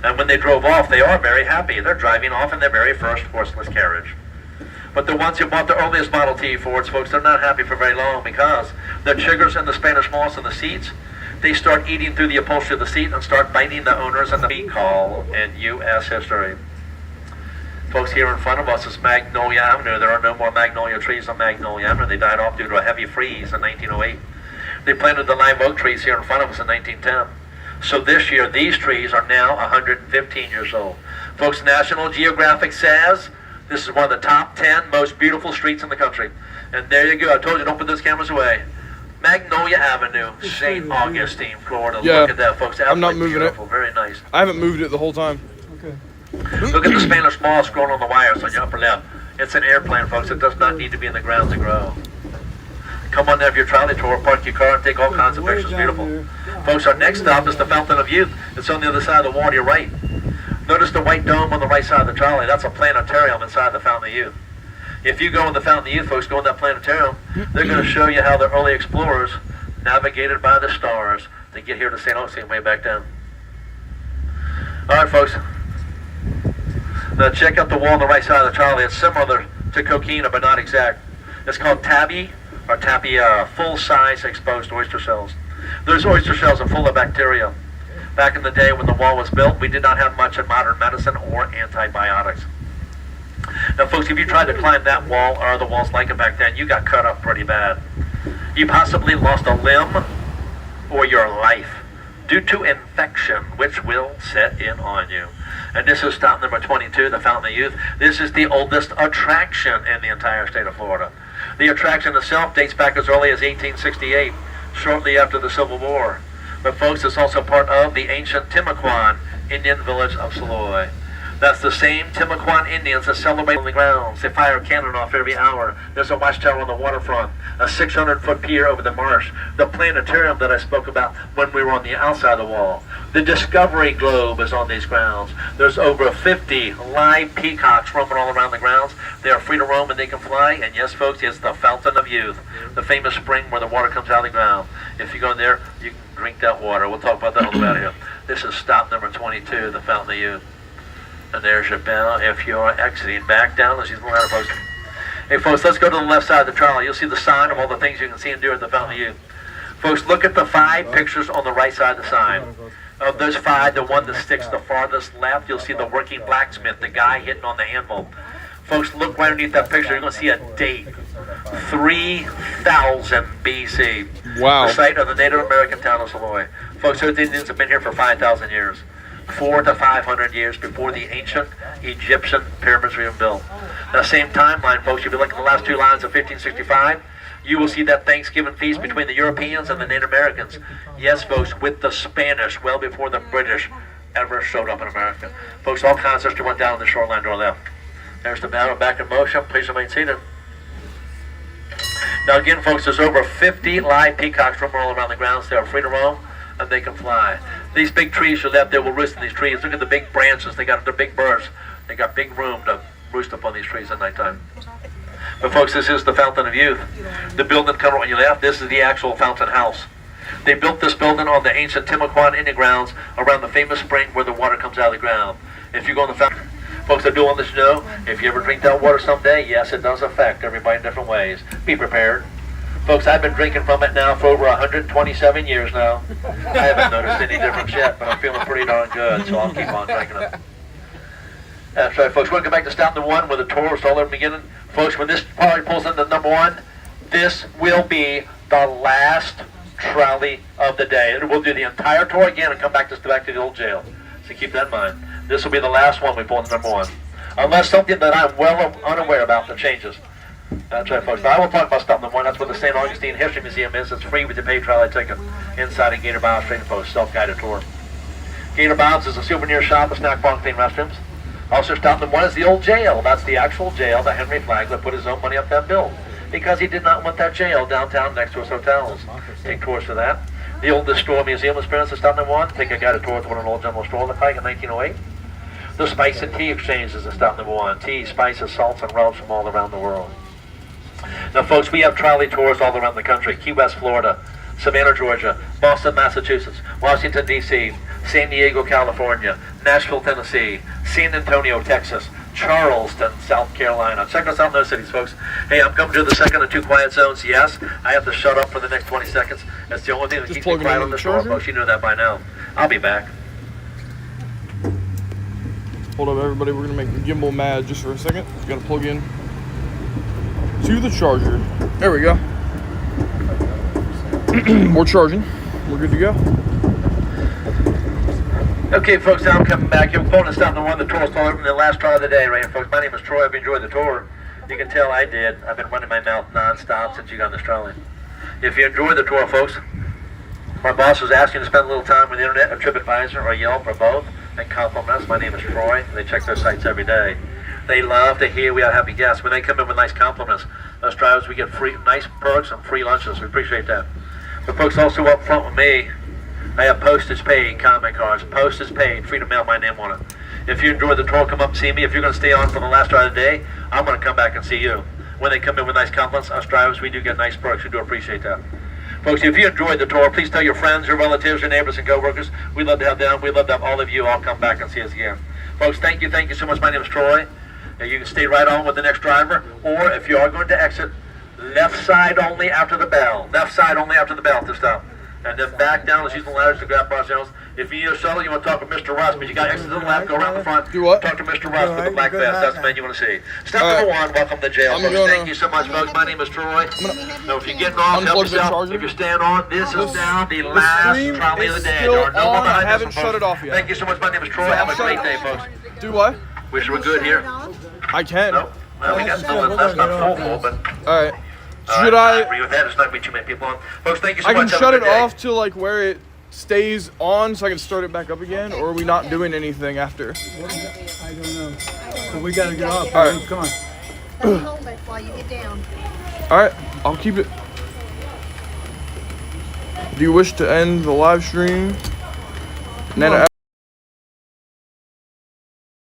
And when they drove off, they are very happy. They're driving off in their very first horseless carriage. But the ones who bought the earliest Model T Fords, folks, they're not happy for very long, because the chiggers and the Spanish moss in the seats, they start eating through the upholstery of the seat and start biting the owners and the meat call in U.S. history. Folks, here in front of us is Magnolia Avenue. There are no more magnolia trees on Magnolia Avenue. They died off due to a heavy freeze in 1908. They planted the live oak trees here in front of us in 1910. So this year, these trees are now 115 years old. Folks, National Geographic says this is one of the top 10 most beautiful streets in the country. And there you go. I told you, don't put those cameras away. Magnolia Avenue, St. Augustine, Florida. Yeah, look at that, folks. I'm not moving beautiful. it. Very nice. I haven't moved it the whole time. Okay. Look at the Spanish moss growing on the wires on your upper left. It's an air plant, folks. It does not need to be in the ground to grow. Come on down for your trolley tour, park your car, and take all kinds of pictures. Beautiful. Folks, our next stop is the Fountain of Youth. It's on the other side of the wall to your right. Notice the white dome on the right side of the trolley. That's a planetarium inside the Fountain of Youth. If you go in the Fountain of Youth, folks, go in that planetarium, they're going to show you how the early explorers navigated by the stars to get here to St. Augustine way back then. All right, folks. Now check out the wall on the right side of the trolley. It's similar to coquina, but not exact. It's called tabby, or tapia, full-size exposed oyster shells. Those oyster shells are full of bacteria. Back in the day when the wall was built, we did not have much in modern medicine or antibiotics. Now, folks, if you tried to climb that wall or the walls like it back then, you got cut up pretty bad. You possibly lost a limb or your life due to infection, which will set in on you. And this is stop number 22, the Fountain of Youth. This is the oldest attraction in the entire state of Florida. The attraction itself dates back as early as 1868, shortly after the Civil War. But folks, it's also part of the ancient Timucuan Indian village of Saloy. That's the same Timucuan Indians that celebrate on the grounds. They fire a cannon off every hour. There's a watchtower on the waterfront, a 600-foot pier over the marsh, the planetarium that I spoke about when we were on the outside of the wall. The Discovery Globe is on these grounds. There's over 50 live peacocks roaming all around the grounds. They are free to roam and they can fly. And yes, folks, it's the Fountain of Youth, the famous spring where the water comes out of the ground. If you go in there, you can drink that water. We'll talk about that on the way out of here. This is stop number 22, the Fountain of Youth. And there's your bell if you're exiting back down. Let's use the ladder, folks. Hey, folks, let's go to the left side of the trolley. You'll see the sign of all the things you can see and do at the Fountain of Youth. Folks, look at the 5 pictures on the right side of the sign. Of those 5, the one that sticks the farthest left, you'll see the working blacksmith, the guy hitting on the anvil. Folks, look right underneath that picture. You're going to see a date. 3000 BC. Wow. The site of the Native American town of Saloy. Folks, those Indians have been here for 5,000 years. 400 to 500 years before the ancient Egyptian pyramids were even built. That same timeline, folks, if you look at the last 2 lines of 1565, you will see that Thanksgiving feast between the Europeans and the Native Americans. Yes, folks, with the Spanish, well before the British ever showed up in America. Folks, all kinds of history went down the shoreline door left. There's the battle back in motion. Please remain seated. Now again, folks, there's over 50 live peacocks roaming all around the grounds. They are free to roam and they can fly. These big trees are left there will roost in these trees. Look at the big branches. They got the big birds. They got big room to roost up on these trees at nighttime. But folks, this is the Fountain of Youth. The building coming on your left, this is the actual fountain house. They built this building on the ancient Timucuan Indian grounds around the famous spring where the water comes out of the ground. If you go in the fountain, folks, I do want to know, if you ever drink that water someday, yes, it does affect everybody in different ways. Be prepared. Folks, I've been drinking from it now for over 127 years now. I haven't noticed any difference yet, but I'm feeling pretty darn good, so I'll keep on drinking it. That's right, folks. We'll go back to stop number 1 where the tour was all over the beginning. Folks, when this trolley pulls into number 1, this will be the last trolley of the day. We'll do the entire tour again and come back to the old jail. So keep that in mind. This will be the last one we pull into number 1. Unless something that I'm well unaware about that changes. That's right, folks. But I will talk about stop number 1. That's where the St. Augustine History Museum is. It's free with your paid trolley ticket. Inside in Gator Bob's Trading Post, self-guided tour. Gator Bob's is a souvenir shop, a snack bar, and clean restrooms. Also, stop number 1 is the old jail. That's the actual jail that Henry Flagler put his own money up that bill because he did not want that jail downtown next to his hotels. Take tours for that. The oldest store museum experience is stop number 1. Take a guided tour to what an old general store looked like in 1908. The spice and tea exchanges is stop number 1. Tea, spices, salts, and rubs from all around the world. Now, folks, we have trolley tours all around the country. Key West, Florida, Savannah, Georgia, Boston, Massachusetts, Washington, D.C., San Diego, California, Nashville, Tennessee, San Antonio, Texas, Charleston, South Carolina. Check us out in those cities, folks. Hey, I'm coming to the second of 2 quiet zones. Yes, I have to shut up for the next 20 seconds. That's the only thing that keeps me quiet on the tour, folks. You know that by now. I'll be back. Hold up, everybody. We're going to make the gimbal mad just for a second. Got to plug in to the charger. There we go. We're charging. We're good to go. Okay, folks, now I'm coming back. You're pulling to stop the 1. The tour is following the last trial of the day, right here, folks. My name is Troy. I've enjoyed the tour. You can tell I did. I've been running my mouth non-stop since you got on this trolley. If you enjoyed the tour, folks, my boss was asking to spend a little time with the internet, a TripAdvisor, or Yelp, or both, and compliment us. My name is Troy. They check their sites every day. They love to hear we have happy guests. When they come in with nice compliments, us drivers, we get free, nice perks and free lunches. We appreciate that. But folks, also up front with me, I have postage paid comment cards. Postage paid, free to mail my name on it. If you enjoyed the tour, come up and see me. If you're going to stay on for the last ride of the day, I'm going to come back and see you. When they come in with nice compliments, us drivers, we do get nice perks. We do appreciate that. Folks, if you enjoyed the tour, please tell your friends, your relatives, your neighbors, and co-workers. We'd love to have them. We'd love to have all of you all come back and see us again. Folks, thank you so much. My name is Troy. You can stay right on with the next driver, or if you are going to exit, left side only after the bell. Left side only after the bell to stop. And then back down, let's use the ladders to grab bar channels. If you need a shuttle, you want to talk with Mr. Russ, but you got to exit to the left, go around the front. Do what? Talk to Mr. Russ with the black vest. That's the man you want to see. Step All number right. 1, welcome to jail. I'm Folks, gonna thank you so much, folks. My name is Troy. So if you're getting off, help unplug the yourself. charger. If you're staying on, this is now the last stream trolley is of the day. still There are no more on. I behind us, haven't folks. shut it off yet. Thank you so much. My name is Troy. Have a great day, folks. Do what? Wish we're good here. I can. Nope. Well, we got still that's not full, but. All right. I Should I? agree with that. There's not going to be too many people on. Folks, thank you so I can much. Have a shut good it day. off to like where it stays on, so I can start it back up again. Or are we not doing anything after? I don't know. But we gotta get off. All right. Come on. Let me hold it while you get down. All right. I'll keep it. Do you wish to end the live stream? Nana